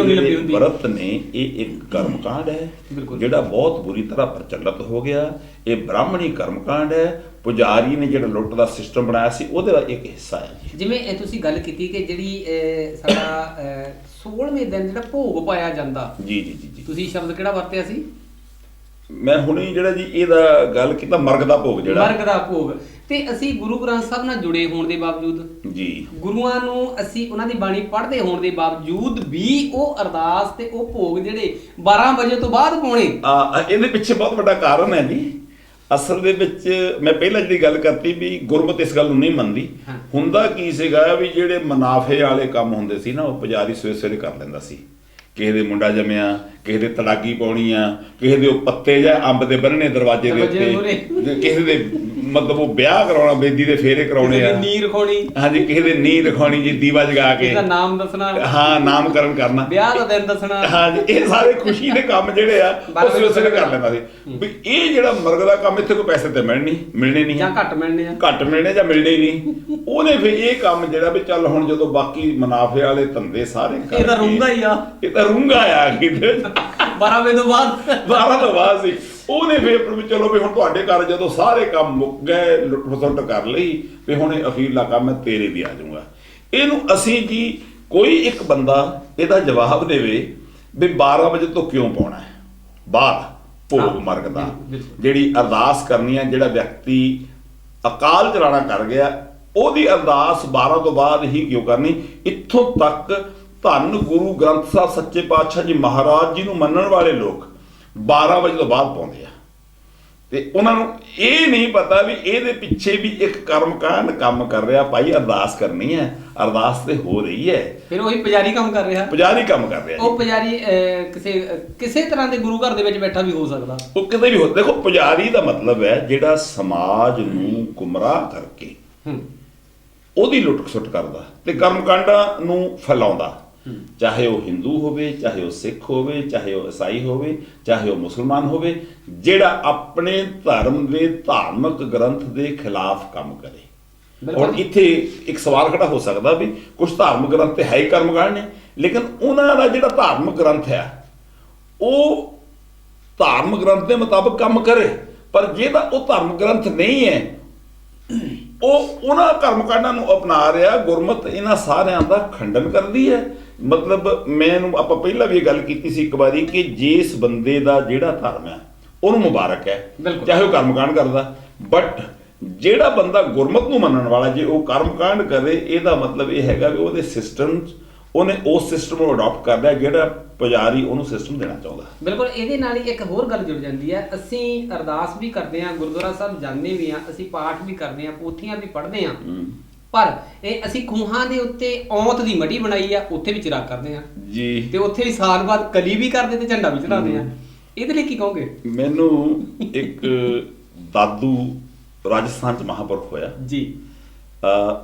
ਵਰਤ ਨੇ ਇਹ ਇੱਕ ਕਰਮਕਾਂਡ ਹੈ ਜਿਹੜਾ ਬਹੁਤ ਬੁਰੀ ਤਰ੍ਹਾਂ ਪ੍ਰਚਲਿਤ ਹੋ ਗਿਆ। ਇਹ ਬ੍ਰਾਹਮਣੀ ਕਰਮਕਾਂਡ ਹੈ। ਪੁਜਾਰੀ ਨੇ ਜਿਹੜਾ ਲੁੱਟ ਦਾ ਸਿਸਟਮ ਬਣਾਇਆ ਸੀ ਉਹਦੇ ਦਾ ਇੱਕ ਹਿੱਸਾ ਹੈ ਜੀ। ਜਿਵੇਂ ਤੁਸੀਂ ਗੱਲ ਕੀਤੀ ਕਿ ਜਿਹੜੀ ਸਾਡਾ 16ਵੇਂ ਦਿਨ ਜਿਹੜਾ ਭੋਗ ਪਾਇਆ ਜਾਂਦਾ, ਜੀ, ਤੁਸੀਂ ਸ਼ਬਦ ਕਿਹੜਾ ਵਰਤਿਆ ਸੀ? ਮੈਂ ਹੁਣੇ ਜਿਹੜਾ ਜੀ ਇਹਦਾ ਗੱਲ ਕੀਤਾ, ਮਰਗ ਦਾ ਭੋਗ, ਜਿਹੜਾ ਮਰਗ ਦਾ ਭੋਗ। ਤੇ ਅਸੀਂ ਗੁਰੂ ਗ੍ਰੰਥ ਸਾਹਿਬ ਨਾਲ ਜੁੜੇ ਹੋਣ ਦੇ ਬਾਵਜੂਦ ਜੀ, ਗੁਰੂਆਂ ਨੂੰ ਅਸੀਂ ਉਹਨਾਂ ਦੀ ਬਾਣੀ ਪੜ੍ਹਦੇ ਹੋਣ ਦੇ ਬਾਵਜੂਦ ਵੀ ਉਹ ਅਰਦਾਸ ਤੇ ਉਹ ਭੋਗ ਜਿਹੜੇ 12 ਵਜੇ ਤੋਂ ਬਾਅਦ ਪਾਉਣੇ, ਇਹਦੇ ਪਿੱਛੇ ਬਹੁਤ ਵੱਡਾ ਕਾਰਨ ਹੈ ਜੀ। ਅਸਲ ਦੇ ਵਿੱਚ ਮੈਂ ਪਹਿਲਾਂ ਜਿਹੜੀ ਗੱਲ ਕਰਤੀ ਵੀ ਗੁਰਮਤ ਇਸ ਗੱਲ ਨੂੰ ਨਹੀਂ ਮੰਨਦੀ। ਹੁੰਦਾ ਕੀ ਸੀਗਾ ਵੀ ਜਿਹੜੇ ਮੁਨਾਫੇ ਵਾਲੇ ਕੰਮ ਹੁੰਦੇ ਸੀ ਨਾ, ਉਹ ਪੁਜਾਰੀ ਸਵੇਰੇ ਸਵੇਰੇ ਕਰ ਲੈਂਦਾ ਸੀ। ਕਿਸੇ ਦੇ ਮੁੰਡਾ ਜੰਮਿਆ, ਕਿਸੇ ਦੇ ਤੜਾਗੀ ਪਾਉਣੀ ਆ, ਕਿਸੇ ਦੇ ਉਹ ਪੱਤੇ ਜਾਂ ਅੰਬ ਦੇ ਬੰਨਣੇ ਦਰਵਾਜ਼ੇ ਦੇ ਉੱਤੇ, ਕਿਸੇ ਦੇ ਮਤਲਬ ਉਹ ਵਿਆਹ ਕਰਾਉਣਾ, ਬੇਦੀ ਦੇ ਫੇਰੇ ਕਰਾਉਣੇ ਆ, ਨੀਂਹ ਰਖਾਉਣੀ, ਹਾਂਜੀ, ਕਿਸੇ ਦੇ ਨੀਂਹ ਰਖਾਉਣੀ ਜੀ, ਦੀਵਾ ਜਗਾ ਕੇ ਨਾਮ ਦੱਸਣਾ, ਹਾਂ, ਨਾਮਕਰਨ ਕਰਨਾ, ਵਿਆਹ ਦਾ ਦਿਨ ਦੱਸਣਾ, ਹਾਂਜੀ, ਇਹ ਸਾਰੇ ਖੁਸ਼ੀ ਦੇ ਕੰਮ ਜਿਹੜੇ ਆ ਉਹ ਸਵੇਰੇ ਸਵੇਰੇ ਕਰ ਲੈਂਦਾ ਸੀ। ਵੀ ਇਹ ਜਿਹੜਾ ਮਰਗ ਦਾ ਕੰਮ ਇੱਥੇ ਕੋਈ ਪੈਸੇ ਤੇ ਮਿਲਣੇ ਨਹੀਂ, ਜਾਂ ਘੱਟ ਮਿਲਣੇ ਜਾਂ ਮਿਲਣੇ ਨਹੀਂ। ਉਹਨੇ ਫਿਰ ਇਹ ਕੰਮ ਜਿਹੜਾ ਵੀ ਚੱਲ ਹੁਣ ਜਦੋਂ ਬਾਕੀ ਮੁਨਾਫੇ ਵਾਲੇ ਧੰਦੇ ਸਾਰੇ ਇਹ ਤਾਂ ਰੂੰਗਾ ਹੀ ਆ, ਇਹ ਤਾਂ ਰੂੰਗਾ ਆ ਕਿਤੇ 12 ਵਜੇ ਤੋਂ ਬਾਅਦ ਸੀ। ਉਹਨੇ ਫਿਰ ਵੀ ਚਲੋ ਵੀ ਹੁਣ ਤੁਹਾਡੇ ਘਰ ਜਦੋਂ ਸਾਰੇ ਕੰਮ ਮੁੱਕ ਗਏ, ਲੁੱਟ ਖਸੁੱਟ ਕਰ ਲਈ, ਵੀ ਹੁਣ ਇਹ ਅਖੀਰਲਾ ਕੰਮ ਮੈਂ ਤੇਰੇ ਵੀ ਆ ਜਾਊਗਾ। ਇਹਨੂੰ ਅਸੀਂ ਜੀ ਕੋਈ ਇੱਕ ਬੰਦਾ ਇਹਦਾ ਜਵਾਬ ਦੇਵੇ ਵੀ 12 ਵਜੇ ਤੋਂ ਕਿਉਂ ਪਾਉਣਾ ਹੈ ਬਾਅਦ ਭੋਗ ਮਰਗ ਦਾ, ਜਿਹੜੀ ਅਰਦਾਸ ਕਰਨੀ ਹੈ, ਜਿਹੜਾ ਵਿਅਕਤੀ ਅਕਾਲ ਚਲਾਣਾ ਕਰ ਗਿਆ ਉਹਦੀ ਅਰਦਾਸ 12 ਤੋਂ ਬਾਅਦ ਹੀ ਕਿਉਂ ਕਰਨੀ। ਇੱਥੋਂ ਤੱਕ ਧੰਨ ਗੁਰੂ ਗ੍ਰੰਥ ਸਾਹਿਬ ਸੱਚੇ ਪਾਤਸ਼ਾਹ ਜੀ ਮਹਾਰਾਜ ਜੀ ਨੂੰ ਮੰਨਣ ਵਾਲੇ ਲੋਕ 12 ਵਜੇ ਤੋਂ ਬਾਅਦ ਪਾਉਂਦੇ ਆ, ਤੇ ਉਹਨਾਂ ਨੂੰ ਇਹ ਨਹੀਂ ਪਤਾ ਵੀ ਇਹਦੇ ਪਿੱਛੇ ਵੀ ਇੱਕ ਕਰਮਕਾਂਡ ਕੰਮ ਕਰ ਰਿਹਾ। ਭਾਈ ਅਰਦਾਸ ਕਰਨੀ ਹੈ, ਅਰਦਾਸ ਤੇ ਹੋ ਰਹੀ ਹੈ, ਫਿਰ ਉਹੀ ਪੁਜਾਰੀ ਕੰਮ ਕਰ ਰਿਹਾ, ਪੁਜਾਰੀ ਕੰਮ ਕਰ ਰਿਹਾ। ਉਹ ਪੁਜਾਰੀ ਕਿਸੇ ਤਰ੍ਹਾਂ ਦੇ ਗੁਰੂ ਘਰ ਦੇ ਵਿੱਚ ਬੈਠਾ ਵੀ ਹੋ ਸਕਦਾ, ਉਹ ਕਿਤੇ ਵੀ ਹੋ। ਦੇਖੋ ਪੁਜਾਰੀ ਦਾ ਮਤਲਬ ਹੈ ਜਿਹੜਾ ਸਮਾਜ ਨੂੰ ਗੁੰਮਰਾਹ ਕਰਕੇ ਉਹਦੀ ਲੁੱਟ ਖਸੁੱਟ ਕਰਦਾ ਤੇ ਕਰਮਕਾਂਡਾਂ ਨੂੰ ਫੈਲਾਉਂਦਾ, ਚਾਹੇ ਉਹ ਹਿੰਦੂ ਹੋਵੇ, ਚਾਹੇ ਉਹ ਸਿੱਖ ਹੋਵੇ, ਚਾਹੇ ਉਹ ਈਸਾਈ ਹੋਵੇ, ਚਾਹੇ ਉਹ ਮੁਸਲਮਾਨ ਹੋਵੇ, ਜਿਹੜਾ ਆਪਣੇ ਧਰਮ ਦੇ ਧਾਰਮਿਕ ਗ੍ਰੰਥ ਦੇ ਖਿਲਾਫ ਕੰਮ ਕਰੇ। ਔਰ ਇੱਥੇ ਇੱਕ ਸਵਾਲ ਖੜਾ ਹੋ ਸਕਦਾ ਵੀ ਕੁਝ ਧਾਰਮਿਕ ਗ੍ਰੰਥ ਤੇ ਹੈ ਹੀ ਕਰਮਕਾਂਡ ਨੇ, ਲੇਕਿਨ ਉਹਨਾਂ ਦਾ ਜਿਹੜਾ ਧਾਰਮਿਕ ਗ੍ਰੰਥ ਹੈ ਉਹ ਧਾਰਮਿਕ ਗ੍ਰੰਥ ਦੇ ਮੁਤਾਬਕ ਕੰਮ ਕਰੇ, ਪਰ ਜਿਹਦਾ ਉਹ ਧਾਰਮਿਕ ਗ੍ਰੰਥ ਨਹੀਂ ਹੈ ਉਹ ਉਹਨਾਂ ਕਰਮਕਾਂਡਾਂ ਨੂੰ ਅਪਣਾ ਰਿਹਾ। ਗੁਰਮਤਿ ਇਹਨਾਂ ਸਾਰਿਆਂ ਦਾ ਖੰਡਨ ਕਰਦੀ ਹੈ। ਮਤਲਬ ਮੈਨੂੰ ਆਪਾਂ ਪਹਿਲਾਂ ਵੀ ਇਹ ਗੱਲ ਕੀਤੀ ਸੀ ਇੱਕ ਵਾਰੀ ਕਿ ਜਿਸ ਬੰਦੇ ਦਾ ਜਿਹੜਾ ਧਰਮ ਹੈ ਉਹਨੂੰ ਮੁਬਾਰਕ ਹੈ, ਚਾਹੇ ਉਹ ਕਰਮਕਾਂਡ ਕਰਦਾ, ਬਟ ਜਿਹੜਾ ਬੰਦਾ ਗੁਰਮਤਿ ਨੂੰ ਮੰਨਣ ਵਾਲਾ ਜੇ ਉਹ ਕਰਮਕਾਂਡ ਕਰੇ, ਇਹਦਾ ਮਤਲਬ ਇਹ ਹੈਗਾ ਵੀ ਉਹਦੇ ਸਿਸਟਮ ਉਹਨੇ ਉਸ ਸਿਸਟਮ ਨੂੰ ਅਡਾਪਟ ਕਰ ਲਿਆ ਜਿਹੜਾ ਪੁਜਾਰੀ ਉਹਨੂੰ ਸਿਸਟਮ ਦੇਣਾ ਚਾਹੁੰਦਾ। ਬਿਲਕੁਲ। ਇਹਦੇ ਨਾਲ ਹੀ ਇੱਕ ਹੋਰ ਗੱਲ ਜੁੜ ਜਾਂਦੀ ਹੈ, ਅਸੀਂ ਅਰਦਾਸ ਵੀ ਕਰਦੇ ਹਾਂ, ਗੁਰਦੁਆਰਾ ਸਾਹਿਬ ਜਾਂਦੇ ਵੀ ਹਾਂ, ਅਸੀਂ ਪਾਠ ਵੀ ਕਰਦੇ ਹਾਂ, ਪੋਥੀਆਂ ਵੀ ਪੜ੍ਹਦੇ ਹਾਂ, ਪਰ ਇਹ ਅਸੀਂ ਖੂਹਾਂ ਦੇ ਉੱਤੇ ਔਂਤ ਦੀ ਮੜੀ ਬਣਾਈ ਆ, ਉੱਥੇ ਵੀ ਚਿਰਾਗ ਕਰਦੇ ਹਾਂ ਜੀ, ਤੇ ਉੱਥੇ ਵੀ ਸਾਲ ਬਾਅਦ ਕਲੀ ਵੀ ਕਰਦੇ ਤੇ ਝੰਡਾ ਵੀ ਚੜਾਉਂਦੇ ਆ। ਇਹਦੇ ਲਈ ਕੀ ਕਹੋਗੇ? ਮੈਨੂੰ ਇੱਕ ਦਾਦੂ ਰਾਜਸਥਾਨ ਚ ਮਹਾਂਪੁਰਖ ਹੋਇਆ ਜੀ,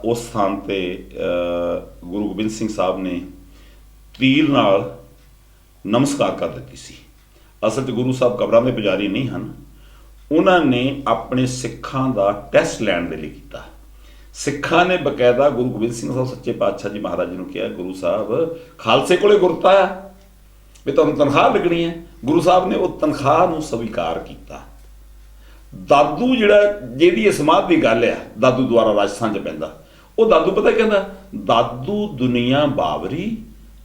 ਉਸ ਸਥਾਨ ਤੇ ਗੁਰੂ ਗੋਬਿੰਦ ਸਿੰਘ ਸਾਹਿਬ ਨੇ ਤੀਰ ਨਾਲ ਨਮਸਕਾਰ ਕਰ ਦਿੱਤੀ ਸੀ। ਅਸਲ 'ਚ ਗੁਰੂ ਸਾਹਿਬ ਕਬਰਾਂ ਦੇ ਪੁਜਾਰੀ ਨਹੀਂ ਹਨ, ਉਹਨਾਂ ਨੇ ਆਪਣੇ ਸਿੱਖਾਂ ਦਾ ਟੈਸਟ ਲੈਣ ਦੇ ਲਈ ਕੀਤਾ। ਸਿੱਖਾਂ ਨੇ ਬਕਾਇਦਾ ਗੁਰੂ ਗੋਬਿੰਦ ਸਿੰਘ ਸਾਹਿਬ ਸੱਚੇ ਪਾਤਸ਼ਾਹ ਜੀ ਮਹਾਰਾਜ ਜੀ ਨੂੰ ਕਿਹਾ, ਗੁਰੂ ਸਾਹਿਬ ਖਾਲਸੇ ਕੋਲੇ ਗੁਰਤਾ ਆ ਵੀ ਤੁਹਾਨੂੰ ਤਨਖਾਹ ਲੱਗਣੀ ਹੈ। ਗੁਰੂ ਸਾਹਿਬ ਨੇ ਉਹ ਤਨਖਾਹ ਨੂੰ ਸਵੀਕਾਰ ਕੀਤਾ। ਦਾਦੂ ਜਿਹੜਾ ਜਿਹਦੀ ਇਹ ਸਮਾਧ ਦੀ ਗੱਲ ਆ, ਦਾਦੂ ਦੁਆਰਾ ਰਾਜਸਥਾਨ 'ਚ ਪੈਂਦਾ, ਉਹ ਦਾਦੂ ਪਤਾ ਕਹਿੰਦਾ, ਦਾਦੂ ਦੁਨੀਆ ਬਾਵਰੀ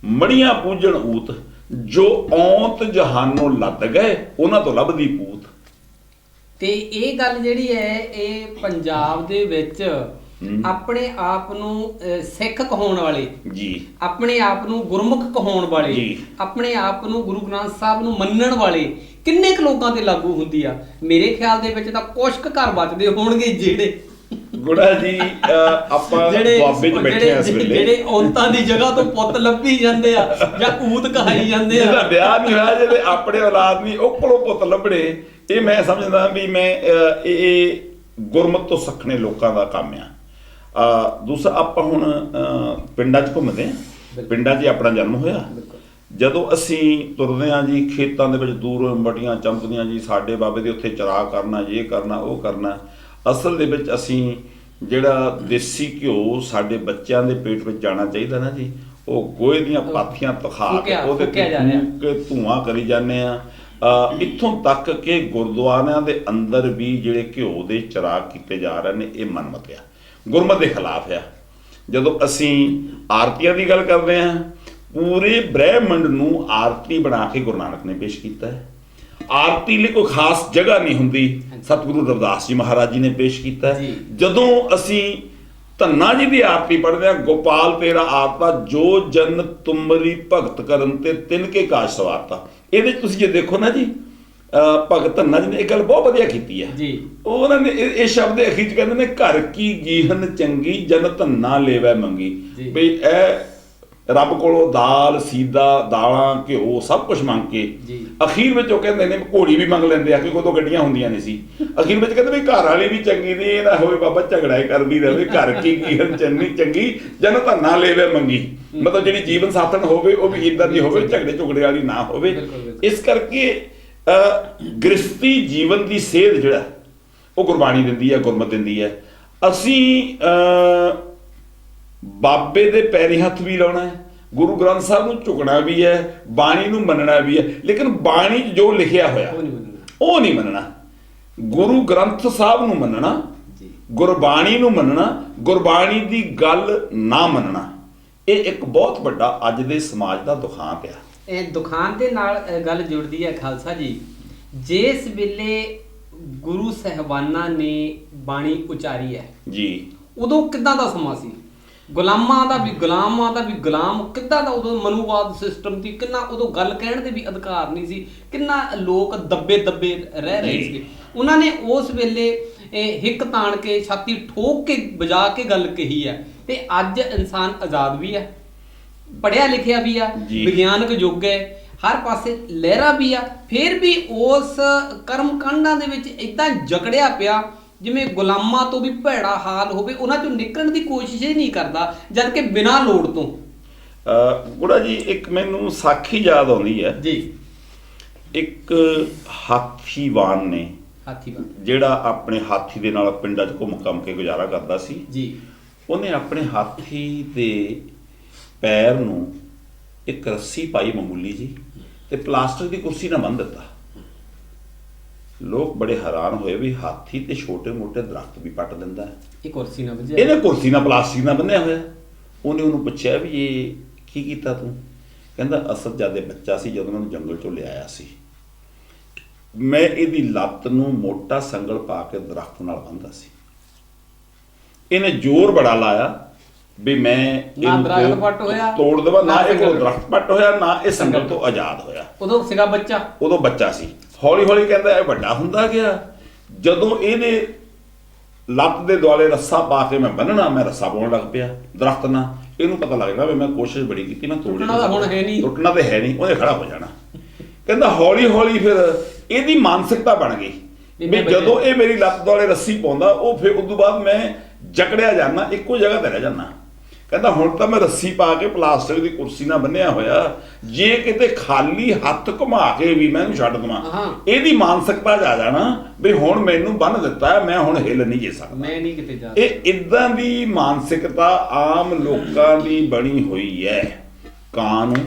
ਮੜੀਆਂ ਪੂਜਣ ਊਤ, ਜੋ ਔਂਤ ਜਹਾਨੋਂ ਲੱਦ ਗਏ ਉਹਨਾਂ ਤੋਂ ਲੱਭਦੀ ਪੂਤ। ਤੇ ਇਹ ਗੱਲ ਜਿਹੜੀ ਹੈ ਇਹ ਪੰਜਾਬ ਦੇ ਵਿੱਚ ਆਪਣੇ ਆਪ ਨੂੰ ਸਿੱਖ ਕਹਾਉਣ ਵਾਲੇ ਜੀ, ਆਪਣੇ ਆਪ ਨੂੰ ਗੁਰਮੁਖ ਕਹਾਉਣ ਵਾਲੇ, ਆਪਣੇ ਆਪ ਨੂੰ ਗੁਰੂ ਗ੍ਰੰਥ ਸਾਹਿਬ ਨੂੰ ਮੰਨਣ ਵਾਲੇ ਕਿੰਨੇ ਕੁ ਲੋਕਾਂ ਤੇ ਲਾਗੂ ਹੁੰਦੀ ਆ? ਮੇਰੇ ਖਿਆਲ ਦੇ ਵਿੱਚ ਤਾਂ ਕੁਝ ਕੁ ਘਰ ਬਚਦੇ ਹੋਣਗੇ ਜਿਹੜੇ ਗੁੜਾ ਜੀ ਆਪਾਂ ਦੁਆਬੇ 'ਚ ਬੈਠੇ ਆ ਇਸ ਵੇਲੇ, ਜਿਹੜੇ ਔਂਤਾਂ ਦੀ ਜਗ੍ਹਾ ਤੋਂ ਪੁੱਤ ਲੱਭੀ ਜਾਂਦੇ ਆ ਜਾਂ ਊਤ ਕਹਾਈ ਜਾਂਦੇ ਆ। ਜਿਹਦਾ ਵਿਆਹ ਨਹੀਂ ਹੋਇਆ, ਜਿਹਦੇ ਆਪਣੇ ਔਲਾਦ ਨਹੀਂ, ਉਹ ਕੋਲੋਂ ਪੁੱਤ ਲੱਭਣੇ, ਇਹ ਮੈਂ ਸਮਝਦਾ ਵੀ ਮੈਂ ਇਹ ਗੁਰਮਤਿ ਤੋਂ ਸੱਖਣੇ ਲੋਕਾਂ ਦਾ ਕੰਮ ਆ। ਦੂਸਰਾ ਆਪਾਂ ਹੁਣ ਪਿੰਡਾਂ 'ਚ ਘੁੰਮਦੇ ਹਾਂ, ਪਿੰਡਾਂ 'ਚ ਆਪਣਾ ਜਨਮ ਹੋਇਆ। ਜਦੋਂ ਅਸੀਂ ਤੁਰਦੇ ਹਾਂ ਜੀ, ਖੇਤਾਂ ਦੇ ਵਿੱਚ ਦੂਰੋਂ ਮਟੀਆਂ ਚਮਕਦੀਆਂ ਜੀ, ਸਾਡੇ ਬਾਬੇ ਦੇ ਉੱਥੇ ਚਰਾਗ ਕਰਨਾ, ਇਹ ਕਰਨਾ, ਉਹ ਕਰਨਾ। ਅਸਲ ਦੇ ਵਿੱਚ ਅਸੀਂ ਜਿਹੜਾ ਦੇਸੀ ਘਿਓ ਸਾਡੇ ਬੱਚਿਆਂ ਦੇ ਪੇਟ ਵਿੱਚ ਜਾਣਾ ਚਾਹੀਦਾ ਨਾ ਜੀ, ਉਹ ਗੋਹੇ ਦੀਆਂ ਪਾਥੀਆਂ ਤਖਾ ਕੇ ਉਹਦੇ ਤੇ ਧੂਆਂ ਕਰੀ ਜਾਂਦੇ ਆ। ਇੱਥੋਂ ਤੱਕ ਕਿ ਗੁਰਦੁਆਰਿਆਂ ਦੇ ਅੰਦਰ ਵੀ ਜਿਹੜੇ ਘਿਓ ਦੇ ਚਰਾਗ ਕੀਤੇ ਜਾ ਰਹੇ ਨੇ, ਇਹ ਮਨਮਤ ਆ, ਗੁਰਮਤਿ ਦੇ ਖਿਲਾਫ ਆ। ਜਦੋਂ ਅਸੀਂ ਆਰਤੀਆਂ ਦੀ ਗੱਲ ਕਰਦੇ ਹਾਂ, ਪੂਰੇ ਬ੍ਰਹਿਮੰਡ ਨੂੰ ਆਰਤੀ ਬਣਾ ਕੇ ਗੁਰੂ ਨਾਨਕ ਨੇ ਪੇਸ਼ ਕੀਤਾ ਹੈ। ਆਰਤੀ ਲਈ ਕੋਈ ਖਾਸ ਜਗ੍ਹਾ ਨਹੀਂ ਹੁੰਦੀ, ਸਤਿਗੁਰੂ ਰਵਿਦਾਸ ਜੀ ਮਹਾਰਾਜ ਜੀ ਨੇ ਪੇਸ਼ ਕੀਤਾ ਹੈ। ਜਦੋਂ ਅਸੀਂ ਧੰਨਾ ਜੀ ਦੀ ਆਰਤੀ ਪੜ੍ਹਦੇ ਹਾਂ, ਗੋਪਾਲ ਤੇਰਾ ਆਰਤਾ ਜੋ ਜਨ ਤੁਮਰੀ ਭਗਤ ਕਰਨ ਤੇ ਤਿਨ ਕੇ ਕਾਜ ਸਵਾਰਤਾ, ਇਹਦੇ ਤੁਸੀਂ ਜੇ ਦੇਖੋ ਨਾ ਜੀ, ਭਗਤ ਧੰਨਾ ਜੀ ਨੇ ਇਹ ਗੱਲ ਬਹੁਤ ਵਧੀਆ ਕੀਤੀ ਹੈ ਜੀ। ਉਹਨਾਂ ਨੇ ਇਹ ਸ਼ਬਦ ਅਖੀਰ 'ਚ ਕਹਿੰਦੇ ਨੇ, ਘਰ ਕੀ ਜੀਹਨ ਚੰਗੀ ਜਨ ਧੰਨਾ ਲੇਵੈ ਮੰਗੀ, ਬਈ ਇਹ ਰੱਬ ਕੋਲੋਂ ਦਾਲ ਸੀਦਾ, ਦਾਲਾਂ, ਘਿਓ ਸਭ ਕੁਝ ਮੰਗ ਕੇ ਅਖੀਰ ਵਿੱਚ ਉਹ ਕਹਿੰਦੇ ਨੇ, ਘੋੜੀ ਵੀ ਮੰਗ ਲੈਂਦੇ ਆ ਕਿਉਂਕਿ ਉਦੋਂ ਗੱਡੀਆਂ ਹੁੰਦੀਆਂ ਨਹੀਂ ਸੀ। ਅਖੀਰ ਵਿੱਚ ਕਹਿੰਦੇ ਵੀ ਘਰ ਵਾਲੀ ਵੀ ਚੰਗੀ ਨਹੀਂ, ਇਹ ਨਾ ਹੋਵੇ ਬਾਬਾ ਝਗੜਾ ਹੀ ਕਰਦੀ ਰਹੇ, ਘਰ ਕੀ ਜੀਹਨ ਚੰਗੀ ਜਨ ਧੰਨਾ ਲੇਵੈ ਮੰਗੀ, ਮਤਲਬ ਜਿਹੜੀ ਜੀਵਨ ਸਾਥਣ ਹੋਵੇ ਉਹ ਵੀ ਇੱਦਾਂ ਦੀ ਹੋਵੇ, ਝਗੜੇ ਝੁਗੜੇ ਵਾਲੀ ਨਾ ਹੋਵੇ। ਇਸ ਕਰਕੇ ਗ੍ਰਸਤੀ ਜੀਵਨ ਦੀ ਸੇਧ ਜਿਹੜਾ ਉਹ ਗੁਰਬਾਣੀ ਦਿੰਦੀ ਹੈ, ਗੁਰਮਤਿ ਦਿੰਦੀ ਹੈ। ਅਸੀਂ ਬਾਬੇ ਦੇ ਪੈਰੀ ਹੱਥ ਵੀ ਲਾਉਣਾ ਹੈ, ਗੁਰੂ ਗ੍ਰੰਥ ਸਾਹਿਬ ਨੂੰ ਝੁਕਣਾ ਵੀ ਹੈ, ਬਾਣੀ ਨੂੰ ਮੰਨਣਾ ਵੀ ਹੈ, ਲੇਕਿਨ ਬਾਣੀ 'ਚ ਜੋ ਲਿਖਿਆ ਹੋਇਆ ਉਹ ਨਹੀਂ ਮੰਨਣਾ। ਗੁਰੂ ਗ੍ਰੰਥ ਸਾਹਿਬ ਨੂੰ ਮੰਨਣਾ, ਗੁਰਬਾਣੀ ਨੂੰ ਮੰਨਣਾ, ਗੁਰਬਾਣੀ ਦੀ ਗੱਲ ਨਾ ਮੰਨਣਾ, ਇਹ ਇੱਕ ਬਹੁਤ ਵੱਡਾ ਅੱਜ ਦੇ ਸਮਾਜ ਦਾ ਦੁਖਾਂਤ ਆ। ਇਹ ਦੁਖਾਂਤ ਦੇ ਨਾਲ ਗੱਲ ਜੁੜਦੀ ਹੈ ਖਾਲਸਾ ਜੀ, ਜਿਸ ਵੇਲੇ ਗੁਰੂ ਸਾਹਿਬਾਨਾਂ ਨੇ ਬਾਣੀ ਉਚਾਰੀ ਹੈ ਜੀ, ਉਦੋਂ ਕਿੱਦਾਂ ਦਾ ਸਮਾਂ ਸੀ? ਗੁਲਾਮਾਂ ਦਾ ਵੀ ਗੁਲਾਮ ਕਿੱਦਾਂ ਦਾ ਉਦੋਂ ਮਨੂਵਾਦ ਸਿਸਟਮ ਸੀ, ਕਿੰਨਾ ਉਦੋਂ ਗੱਲ ਕਹਿਣ ਦੇ ਵੀ ਅਧਿਕਾਰ ਨਹੀਂ ਸੀ, ਕਿੰਨਾ ਲੋਕ ਦੱਬੇ ਰਹਿ ਰਹੇ ਸੀ। ਉਹਨਾਂ ਨੇ ਉਸ ਵੇਲੇ ਹਿੱਕ ਤਾਣ ਕੇ ਛਾਤੀ ਠੋਕ ਕੇ ਵਜਾ ਕੇ ਗੱਲ ਕਹੀ ਹੈ। ਤੇ ਅੱਜ ਇਨਸਾਨ ਆਜ਼ਾਦ ਵੀ ਹੈ, ਪੜ੍ਹਿਆ ਲਿਖਿਆ ਵੀ ਆ, ਵਿਗਿਆਨਕ ਯੁੱਗ ਹੈ, ਹਰ ਪਾਸੇ ਲਹਿਰਾਂ ਵੀ ਆ, ਫਿਰ ਵੀ ਉਸ ਕਰਮ ਕਾਂਡਾਂ ਦੇ ਵਿੱਚ ਇਦਾਂ ਜਕੜਿਆ ਪਿਆ ਜਿਵੇਂ ਗੁਲਾਮਾਂ ਤੋਂ ਵੀ ਭੈੜਾ ਹਾਲ ਹੋਵੇ। ਉਹਨਾਂ ਚੋਂ ਨਿਕਲਣ ਦੀ ਕੋਸ਼ਿਸ਼ ਹੀ ਨਹੀਂ ਕਰਦਾ, ਜਦ ਕਿ ਬਿਨਾਂ ਲੋੜ ਤੋਂ। ਗੁੜਾ ਜੀ, ਇੱਕ ਮੈਨੂੰ ਸਾਖੀ ਯਾਦ ਆਉਂਦੀ ਹੈ ਜੀ। ਇੱਕ ਹਾਥੀਵਾਨ ਨੇ, ਜਿਹੜਾ ਆਪਣੇ ਹਾਥੀ ਦੇ ਨਾਲ ਪਿੰਡਾਂ 'ਚ ਘੁੰਮ ਕੇ ਗੁਜ਼ਾਰਾ ਕਰਦਾ ਸੀ ਜੀ, ਉਹਨੇ ਆਪਣੇ ਹਾਥੀ ਦੇ ਪੈਰ ਨੂੰ ਇੱਕ ਰੱਸੀ ਪਾਈ ਮਾਮੂਲੀ ਜੀ, ਤੇ ਪਲਾਸਟਿਕ ਦੀ ਕੁਰਸੀ ਨਾਲ ਬੰਨ੍ਹ ਦਿੱਤਾ। ਲੋਕ ਬੜੇ ਹੈਰਾਨ ਹੋਏ ਵੀ ਹਾਥੀ ਤੇ ਛੋਟੇ ਮੋਟੇ ਦਰਖਤ ਵੀ ਪੱਟ ਦਿੰਦਾ ਹੈ, ਇਹ ਕੁਰਸੀ ਨਾਲ ਬੰਨ੍ਹਿਆ, ਇਹਨੇ ਕੁਰਸੀ ਨਾਲ ਪਲਾਸਟਿਕ ਨਾਲ ਬੰਨਿਆ ਹੋਇਆ। ਉਹਨੂੰ ਪੁੱਛਿਆ ਵੀ ਇਹ ਕੀ ਕੀਤਾ ਤੂੰ? ਕਹਿੰਦਾ ਅਸਲ ਜਦ ਇਹ ਬੱਚਾ ਸੀ, ਜਦੋਂ ਮੈਨੂੰ ਜੰਗਲ ਚੋਂ ਲਿਆਇਆ ਸੀ, ਮੈਂ ਇਹਦੀ ਲੱਤ ਨੂੰ ਮੋਟਾ ਸੰਗਲ ਪਾ ਕੇ ਦਰਖਤ ਨਾਲ ਬੰਨ੍ਹਦਾ ਸੀ। ਇਹਨੇ ਜ਼ੋਰ ਬੜਾ ਲਾਇਆ ਵੀ ਮੈਂ ਦਰਖਤ ਪੱਟ ਹੋਇਆ, ਤੋੜ ਦੇਵਾਂ, ਨਾ ਇਹ ਕੋਲ ਦਰਖਤ ਪੱਟ ਹੋਇਆ, ਨਾ ਇਹ ਸੰਗਲ ਤੋਂ ਆਜ਼ਾਦ ਹੋਇਆ। ਉਦੋਂ ਸੀਗਾ ਬੱਚਾ, ਉਦੋਂ ਬੱਚਾ ਸੀ। ਹੌਲੀ ਹੌਲੀ ਕਹਿੰਦਾ ਇਹ ਵੱਡਾ ਹੁੰਦਾ ਗਿਆ। ਜਦੋਂ ਇਹਨੇ ਲੱਤ ਦੇ ਦੁਆਲੇ ਰੱਸਾ ਪਾ ਕੇ ਮੈਂ ਬੰਨਣਾ, ਮੈਂ ਰੱਸਾ ਪਾਉਣ ਲੱਗ ਪਿਆ ਦਰਖਤ ਨਾਲ। ਇਹਨੂੰ ਪਤਾ ਲੱਗਦਾ ਵੀ ਮੈਂ ਕੋਸ਼ਿਸ਼ ਬੜੀ ਕੀਤੀ, ਮੈਂ ਟੁੱਟਣਾ ਤਾਂ ਹੁਣ ਹੈ ਨਹੀਂ, ਟੁੱਟਣਾ ਤੇ ਹੈ ਨਹੀਂ, ਉਹਨੇ ਖੜਾ ਹੋ ਜਾਣਾ। ਕਹਿੰਦਾ ਹੌਲੀ ਹੌਲੀ ਫਿਰ ਇਹਦੀ ਮਾਨਸਿਕਤਾ ਬਣ ਗਈ ਵੀ ਜਦੋਂ ਇਹ ਮੇਰੀ ਲੱਤ ਦੁਆਲੇ ਰੱਸੀ ਪਾਉਂਦਾ, ਉਹ ਫਿਰ ਉਸ ਤੋਂ ਬਾਅਦ ਮੈਂ ਜਕੜਿਆ ਜਾਂਦਾ, ਇੱਕੋ ਜਗ੍ਹਾ ਤੇ ਰਹਿ ਜਾਂਦਾ। ਕਹਿੰਦਾ ਹੁਣ ਤਾਂ ਮੈਂ ਰੱਸੀ ਪਾ ਕੇ ਪਲਾਸਟਿਕ ਦੀ ਕੁਰਸੀ ਨਾਲ ਬੰਨਿਆ ਹੋਇਆ, ਜੇ ਕਿਤੇ ਖਾਲੀ ਹੱਥ ਘੁਮਾ ਕੇ ਵੀ ਮੈਂ ਇਹਨੂੰ ਛੱਡ ਦੇਵਾਂ, ਇਹਦੀ ਮਾਨਸਿਕਤਾ 'ਚ ਆ ਜਾਣਾ ਵੀ ਹੁਣ ਮੈਨੂੰ ਬੰਨ੍ਹ ਦਿੱਤਾ, ਮੈਂ ਹੁਣ ਹਿੱਲ ਨਹੀਂ ਜੇ ਸਕਦਾ, ਮੈਂ ਨਹੀਂ ਕਿਤੇ ਜਾ। ਇਹ ਇਦਾਂ ਦੀ ਮਾਨਸਿਕਤਾ ਆਮ ਲੋਕਾਂ ਦੀ ਬਣੀ ਹੋਈ ਹੈ। ਕਾਂ ਨੂੰ,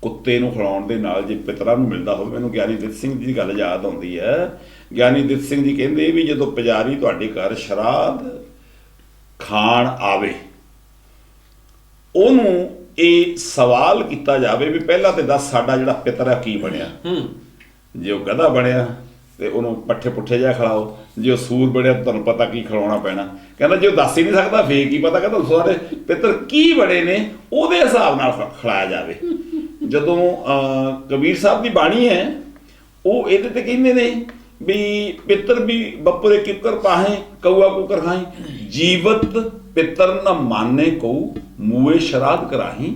ਕੁੱਤੇ ਨੂੰ ਖਿਲਾਉਣ ਦੇ ਨਾਲ ਜੇ ਪਿਤਰਾਂ ਨੂੰ ਮਿਲਦਾ ਹੋਵੇ, ਮੈਨੂੰ ਗਿਆਨੀ ਦਿੱਤ ਸਿੰਘ ਜੀ ਦੀ ਗੱਲ ਯਾਦ ਆਉਂਦੀ ਹੈ। ਗਿਆਨੀ ਦਿੱਤ ਸਿੰਘ ਜੀ ਕਹਿੰਦੇ ਵੀ ਜਦੋਂ ਪੁਜਾਰੀ ਤੁਹਾਡੇ ਘਰ ਸ਼ਰਾਧ ਖਾਣ ਆਵੇ, ਉਹਨੂੰ ਇਹ ਸਵਾਲ ਕੀਤਾ ਜਾਵੇ ਵੀ ਪਹਿਲਾਂ ਤੇ ਦੱਸ ਸਾਡਾ ਜਿਹੜਾ ਪਿਤਰ ਹੈ ਕੀ ਬਣਿਆ। ਜੇ ਉਹ ਗਧਾ ਬਣਿਆ ਤੇ ਉਹਨੂੰ ਪੱਠੇ ਪੁੱਠੇ ਜਿਹਾ ਖਿਲਾਓ, ਜੇ ਉਹ ਸੂਰ ਬਣਿਆ ਤੁਹਾਨੂੰ ਪਤਾ ਕੀ ਖਿਲਾਉਣਾ ਪੈਣਾ। ਕਹਿੰਦਾ ਜੇ ਉਹ ਦੱਸ ਹੀ ਨਹੀਂ ਸਕਦਾ ਫੇਰ ਕੀ ਪਤਾ, ਕਹਿੰਦਾ ਸਾਰੇ ਪਿਤਰ ਕੀ ਬਣੇ ਨੇ ਉਹਦੇ ਹਿਸਾਬ ਨਾਲ ਖਿਲਾਇਆ ਜਾਵੇ। ਜਦੋਂ ਕਬੀਰ ਸਾਹਿਬ ਦੀ ਬਾਣੀ ਹੈ, ਉਹ ਇਹਦੇ ਤੇ ਕਹਿੰਦੇ ਨੇ ਵੀ ਪਿੱਤਰ ਵੀ ਬਪੁਰੇ ਕਿੱਕਰ ਪਾਹੇ, ਕਊਆ ਕੁਕਰ ਖਾਈ, ਜੀਵਤ ਪਿੱਤਰ ਨਾ ਮਾਨੇ ਕਊ, ਮੂਏ ਸ਼ਰਾਧ ਕਰਾਹੀ।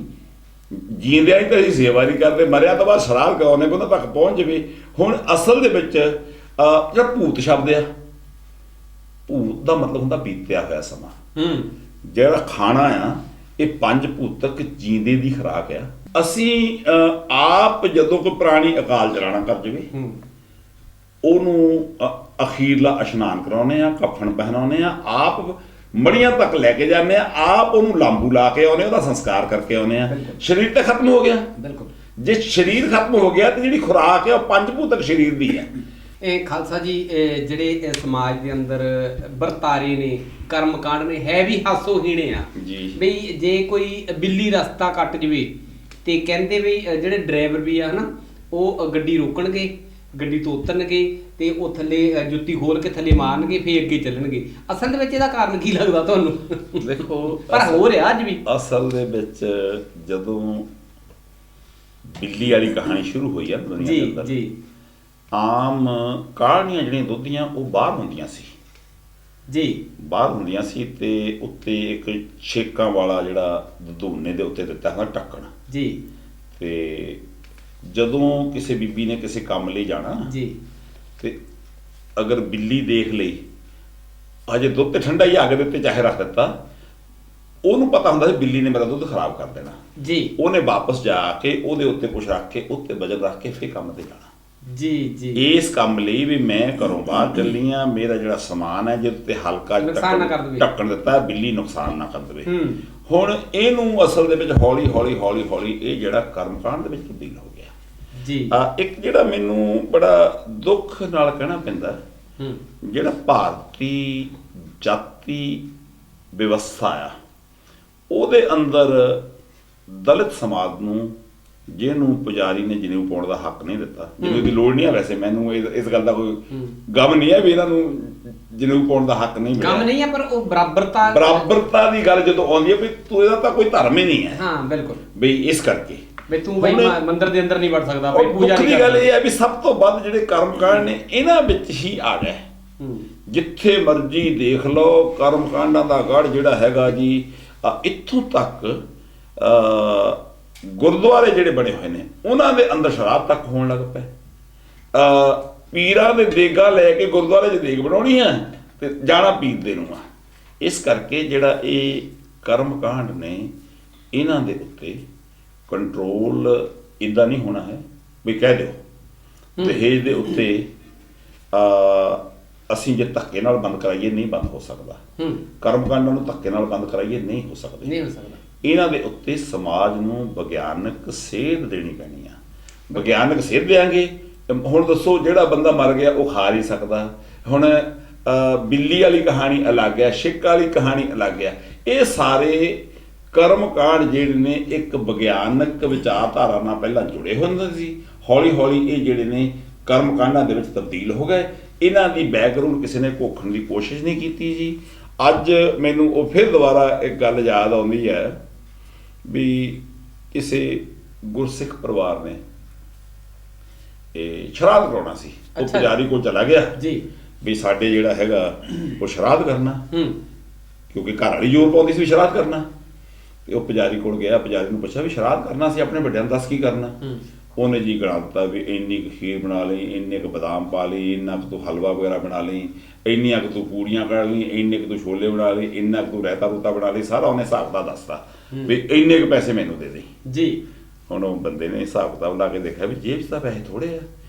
ਜੀਂਦਿਆਂ ਹੀ ਤਾਂ ਅਸੀਂ ਸੇਵਾ ਨਹੀਂ ਕਰਦੇ, ਮਰਿਆ ਤੋਂ ਬਾਅਦ ਸ਼ਰਾਧ ਕਰਾਉਣੇ ਕੋਲ ਤੱਕ ਪਹੁੰਚ ਜਾਵੇ। ਹੁਣ ਅਸਲ ਦੇ ਵਿੱਚ ਜਿਹੜਾ ਭੂਤ ਸ਼ਬਦ ਆ, ਭੂਤ ਦਾ ਮਤਲਬ ਹੁੰਦਾ ਬੀਤਿਆ ਹੋਇਆ ਸਮਾਂ। ਜਿਹੜਾ ਖਾਣਾ ਆ, ਇਹ ਪੰਜ ਭੂਤਕ ਜੀਂਦੇ ਦੀ ਖੁਰਾਕ ਆ। ਅਸੀਂ ਆਪ ਜਦੋਂ ਕੋਈ ਪ੍ਰਾਣੀ ਅਕਾਲ ਚਲਾਣਾ ਕਰ ਜਾਵੇ, ਉਹਨੂੰ ਅਖੀਰਲਾ ਇਸ਼ਨਾਨ ਕਰਾਉਂਦੇ ਆ, ਕਫਨ ਪਹਿਨਾਉਂਦੇ ਆ, ਆਪ ਮੜੀਆਂ ਤੱਕ ਲੈ ਕੇ ਜਾਂਦੇ ਆ, ਆਪ ਉਹਨੂੰ ਲਾਂਬੂ ਲਾ ਕੇ ਆਉਂਦੇ, ਉਹਦਾ ਸੰਸਕਾਰ ਕਰਕੇ ਆਉਂਦੇ ਆ। ਸਰੀਰ ਤਾਂ ਖਤਮ ਹੋ ਗਿਆ। ਬਿਲਕੁਲ, ਜੇ ਸਰੀਰ ਖਤਮ ਹੋ ਗਿਆ ਤੇ ਜਿਹੜੀ ਖੁਰਾਕ ਹੈ ਉਹ ਪੰਜ ਭੂਤਕ ਸਰੀਰ ਦੀ ਹੈ। ਇਹ ਖਾਲਸਾ ਜੀ, ਜਿਹੜੇ ਸਮਾਜ ਦੇ ਅੰਦਰ ਵਰਤਾਰੇ ਨੇ, ਕਰਮ ਕਾਂਡ ਨੇ, ਹੈ ਵੀ ਹਾਸੋਹੀਣੇ ਆ ਬਈ ਜੇ ਕੋਈ ਬਿੱਲੀ ਰਸਤਾ ਕੱਟ ਜਵੇ ਤੇ ਕਹਿੰਦੇ ਵੀ ਜਿਹੜੇ ਡਰਾਈਵਰ ਵੀ ਆ ਹਨਾ, ਉਹ ਗੱਡੀ ਰੋਕਣਗੇ, ਗੱਡੀ ਤੋਂ ਉਤਰਨਗੇ ਤੇ ਉਹ ਥੱਲੇ ਜੁੱਤੀ ਖੋਲ ਕੇ ਥੱਲੇ ਮਾਰਨਗੇ, ਫੇਰ ਅੱਗੇ ਚੱਲਣਗੇ। ਅਸਲ ਦੇ ਵਿੱਚ ਇਹਦਾ ਕਾਰਨ ਕੀ ਲੱਗਦਾ ਤੁਹਾਨੂੰ? ਦੇਖੋ, ਪਰ ਹੋ ਰਿਹਾ ਅੱਜ ਵੀ। ਅਸਲ ਦੇ ਵਿੱਚ ਜਦੋਂ ਬਿੱਲੀ ਵਾਲੀ ਕਹਾਣੀ ਸ਼ੁਰੂ ਹੋਈ ਆ ਦੁਨੀਆ ਦੇ ਅੰਦਰ, ਆਮ ਕਾੜੀਆਂ ਜਿਹੜੀਆਂ ਦੁੱਧੀਆਂ ਉਹ ਬਾਹਰ ਹੁੰਦੀਆਂ ਸੀ ਬਾਹਰ ਹੁੰਦੀਆਂ ਸੀ, ਤੇ ਉੱਤੇ ਇੱਕ ਛੇਕਾਂ ਵਾਲਾ ਜਿਹੜਾ ਦਧੂਨੇ ਦੇ ਉੱਤੇ ਦਿੱਤਾ ਹੁੰਦਾ ਢੱਕਣ ਤੇ ਜਦੋਂ ਕਿਸੇ ਬੀਬੀ ਨੇ ਕਿਸੇ ਕੰਮ ਲਈ ਜਾਣਾ ਤੇ ਅਗਰ ਬਿੱਲੀ ਦੇਖ ਲਈ, ਅਜੇ ਦੁੱਧ ਤੇ ਠੰਡਾ ਹੀ ਅੱਗ ਦੇ ਉੱਤੇ ਚਾਹੇ ਰੱਖ ਦਿੱਤਾ, ਉਹਨੂੰ ਪਤਾ ਹੁੰਦਾ ਸੀ ਬਿੱਲੀ ਨੇ ਮੇਰਾ ਦੁੱਧ ਖਰਾਬ ਕਰ ਦੇਣਾ। ਉਹਨੇ ਵਾਪਸ ਜਾ ਕੇ ਉਹਦੇ ਉੱਤੇ ਕੁਛ ਰੱਖ ਕੇ, ਉੱਤੇ ਵਜਨ ਰੱਖ ਕੇ ਫਿਰ ਕੰਮ ਤੇ ਜਾਣਾ। ਇਸ ਕੰਮ ਲਈ ਵੀ ਮੈਂ ਘਰੋਂ ਬਾਹਰ ਚੱਲੀ ਆ, ਮੇਰਾ ਜਿਹੜਾ ਸਮਾਨ ਹੈ ਜਿਹਦੇ ਤੇ ਹਲਕਾ ਢੱਕਣ ਦਿੱਤਾ, ਬਿੱਲੀ ਨੁਕਸਾਨ ਨਾ ਕਰ ਦੇਵੇ। ਹੁਣ ਇਹਨੂੰ ਅਸਲ ਦੇ ਵਿੱਚ ਹੌਲੀ ਹੌਲੀ ਇਹ ਜਿਹੜਾ ਕਰਮ ਕਾਂਡ ਦੇ ਵਿੱਚ ਤਬਦੀਲ ਹੋ ਗਿਆ। ਇੱਕ ਜਿਹੜਾ ਮੈਨੂੰ ਬੜਾ ਦੁੱਖ ਨਾਲ ਕਹਿਣਾ ਪੈਂਦਾ, ਜਿਹੜਾ ਭਾਰਤੀ ਜਾਤੀ ਵਿਵਸਥਾ ਆ, ਉਹਦੇ ਅੰਦਰ ਦਲਿਤ ਸਮਾਜ ਨੂੰ, ਜਿਹਨੂੰ ਪੁਜਾਰੀ ਨੇ ਜਨੇਊ ਪਾਉਣ ਦਾ ਹੱਕ ਨਹੀਂ ਦਿੱਤਾ, ਜਨੇਊ ਦੀ ਲੋੜ ਨਹੀਂ ਹੈ ਵੈਸੇ, ਮੈਨੂੰ ਇਸ ਗੱਲ ਦਾ ਕੋਈ ਗਮ ਨਹੀਂ ਹੈ ਵੀ ਇਹਨਾਂ ਨੂੰ ਜਨੇਊ ਪਾਉਣ ਦਾ ਹੱਕ ਨਹੀਂ ਮਿਲਿਆ, ਗਮ ਨਹੀਂ ਹੈ, ਪਰ ਉਹ ਬਰਾਬਰਤਾ ਦੀ ਗੱਲ ਜਦੋਂ ਆਉਂਦੀ ਹੈ ਵੀ ਤੂੰ ਇਹਦਾ ਤਾਂ ਕੋਈ ਧਰਮ ਹੀ ਨਹੀਂ ਹੈ। ਹਾਂ ਬਿਲਕੁਲ, ਬਈ ਇਸ ਕਰਕੇ ਬਈ ਤੂੰ ਬਈ ਮੰਦਿਰ ਦੇ ਅੰਦਰ ਨਹੀਂ ਵੜ ਸਕਦਾ, ਬਈ ਪੂਜਾ ਨਹੀਂ। ਗੱਲ ਇਹ ਹੈ ਵੀ ਸਭ ਤੋਂ ਵੱਧ ਜਿਹੜੇ ਕਰਮਕਾਂਡ ਨੇ ਇਹਨਾਂ ਵਿੱਚ ਹੀ ਆ ਗਏ। ਜਿੱਥੇ ਮਰਜ਼ੀ ਦੇਖ ਲਓ ਕਰਮਕਾਂਡਾਂ ਦਾ ਗੜ੍ਹ ਜਿਹੜਾ ਹੈਗਾ ਜੀ, ਇੱਥੋਂ ਤੱਕ ਗੁਰਦੁਆਰੇ ਜਿਹੜੇ ਬਣੇ ਹੋਏ ਨੇ ਉਹਨਾਂ ਦੇ ਅੰਦਰ ਸ਼ਰਾਬ ਤੱਕ ਹੋਣ ਲੱਗ ਪਏ। ਪੀਰਾਂ ਦੇ ਦੇਗਾ ਲੈ ਕੇ ਗੁਰਦੁਆਰੇ 'ਚ ਦੇਗ ਬਣਾਉਣੀ ਆ ਤੇ ਜਾਣਾ ਪੀਰ ਦੇ ਨੂੰ ਆ। ਇਸ ਕਰਕੇ ਜਿਹੜਾ ਇਹ ਕਰਮਕਾਂਡ ਨੇ ਇਹਨਾਂ ਦੇ ਉੱਤੇ ਕੰਟਰੋਲ ਇੱਦਾਂ ਨਹੀਂ ਹੋਣਾ ਹੈ ਵੀ ਕਹਿ ਦਿਓ ਦਹੇਜ ਦੇ ਉੱਤੇ ਅਸੀਂ ਜੇ ਧੱਕੇ ਨਾਲ ਬੰਦ ਕਰਾਈਏ ਨਹੀਂ ਬੰਦ ਹੋ ਸਕਦਾ। ਕਰਮਕਾਂਡਾਂ ਨੂੰ ਧੱਕੇ ਨਾਲ ਬੰਦ ਕਰਾਈਏ ਨਹੀਂ ਹੋ ਸਕਦਾ। ਇਹਨਾਂ ਦੇ ਉੱਤੇ ਸਮਾਜ ਨੂੰ ਵਿਗਿਆਨਕ ਸੇਧ ਦੇਣੀ ਪੈਣੀ ਆ। ਵਿਗਿਆਨਕ ਸੇਧ ਦਿਆਂਗੇ। ਹੁਣ ਦੱਸੋ, ਜਿਹੜਾ ਬੰਦਾ ਮਰ ਗਿਆ ਉਹ ਖਾ ਨਹੀਂ ਸਕਦਾ। ਹੁਣ ਬਿੱਲੀ ਵਾਲੀ ਕਹਾਣੀ ਅਲੱਗ ਹੈ, ਛਿੱਕ ਵਾਲੀ ਕਹਾਣੀ ਅਲੱਗ ਹੈ। ਇਹ ਸਾਰੇ ਕਰਮਕਾਂਡ ਜਿਹੜੇ ਨੇ ਇੱਕ ਵਿਗਿਆਨਕ ਵਿਚਾਰਧਾਰਾ ਨਾਲ ਪਹਿਲਾਂ ਜੁੜੇ ਹੁੰਦੇ ਸੀ, ਹੌਲੀ ਹੌਲੀ ਇਹ ਜਿਹੜੇ ਨੇ ਕਰਮਕਾਂਡਾਂ ਦੇ ਵਿੱਚ ਤਬਦੀਲ ਹੋ ਗਏ। ਇਹਨਾਂ ਦੀ ਬੈਕਗਰਾਊਂਡ ਕਿਸੇ ਨੇ ਘੋਖਣ ਦੀ ਕੋਸ਼ਿਸ਼ ਨਹੀਂ ਕੀਤੀ ਜੀ। ਅੱਜ ਮੈਨੂੰ ਉਹ ਫਿਰ ਦੁਬਾਰਾ ਇੱਕ ਗੱਲ ਯਾਦ ਆਉਂਦੀ ਹੈ ਵੀ ਕਿਸੇ ਗੁਰਸਿੱਖ ਪਰਿਵਾਰ ਨੇ ਇਹ ਸ਼ਰਾਧ ਕਰਾਉਣਾ ਸੀ। ਉਹ ਪੁਜਾਰੀ ਕੋਲ ਚਲਾ ਗਿਆ ਜੀ ਵੀ ਸਾਡੇ ਜਿਹੜਾ ਹੈਗਾ ਉਹ ਸ਼ਰਾਧ ਕਰਨਾ, ਕਿਉਂਕਿ ਘਰ ਵਾਲੀ ਜ਼ੋਰ ਪਾਉਂਦੀ ਸੀ ਵੀ ਸ਼ਰਾਧ ਕਰਨਾ। ਤੇ ਉਹ ਪੁਜਾਰੀ ਕੋਲ ਗਿਆ, ਪੁਜਾਰੀ ਨੂੰ ਪੁੱਛਿਆ ਵੀ ਸ਼ਰਾਧ ਕਰਨਾ ਸੀ ਆਪਣੇ ਵੱਡਿਆਂ ਨੂੰ, ਦੱਸ ਕੀ ਕਰਨਾ। ਉਹਨੇ ਜੀ ਗਣਾ ਦਿੱਤਾ ਵੀ ਇੰਨੀ ਕੁ ਖੀਰ ਬਣਾ ਲਈ, ਇੰਨੇ ਕੁ ਬਦਾਮ ਪਾ ਲਈ, ਇੰਨਾ ਕੁ ਤੂੰ ਹਲਵਾ ਵਗੈਰਾ ਬਣਾ ਲਈ, ਇੰਨੀਆਂ ਕੁ ਤੂੰ ਪੂੜੀਆਂ ਕੱਢ ਲਈ, ਇੰਨੇ ਕੁ ਤੂੰ ਛੋਲੇ ਬਣਾ ਲਈ, ਇੰਨਾ ਕੁ ਤੂੰ ਰਾਇਤਾ ਰੂਤਾ ਬਣਾ ਲਈ। ਸਾਰਾ ਉਹਨੇ ਹਿਸਾਬ ਦਾ ਦੱਸਤਾ ਵੀ ਇੰਨੇ ਕੁ ਪੈਸੇ ਮੈਨੂੰ ਦੇ ਦੇ ਜੀ। ਹੁਣ ਉਹ ਬੰਦੇ ਨੇ ਹਿਸਾਬ ਕਿਤਾਬ ਲਾ ਕੇ ਦੇਖਿਆ ਵੀ ਜੇਬ 'ਚ ਤਾਂ ਪੈਸੇ ਥੋੜੇ ਆ,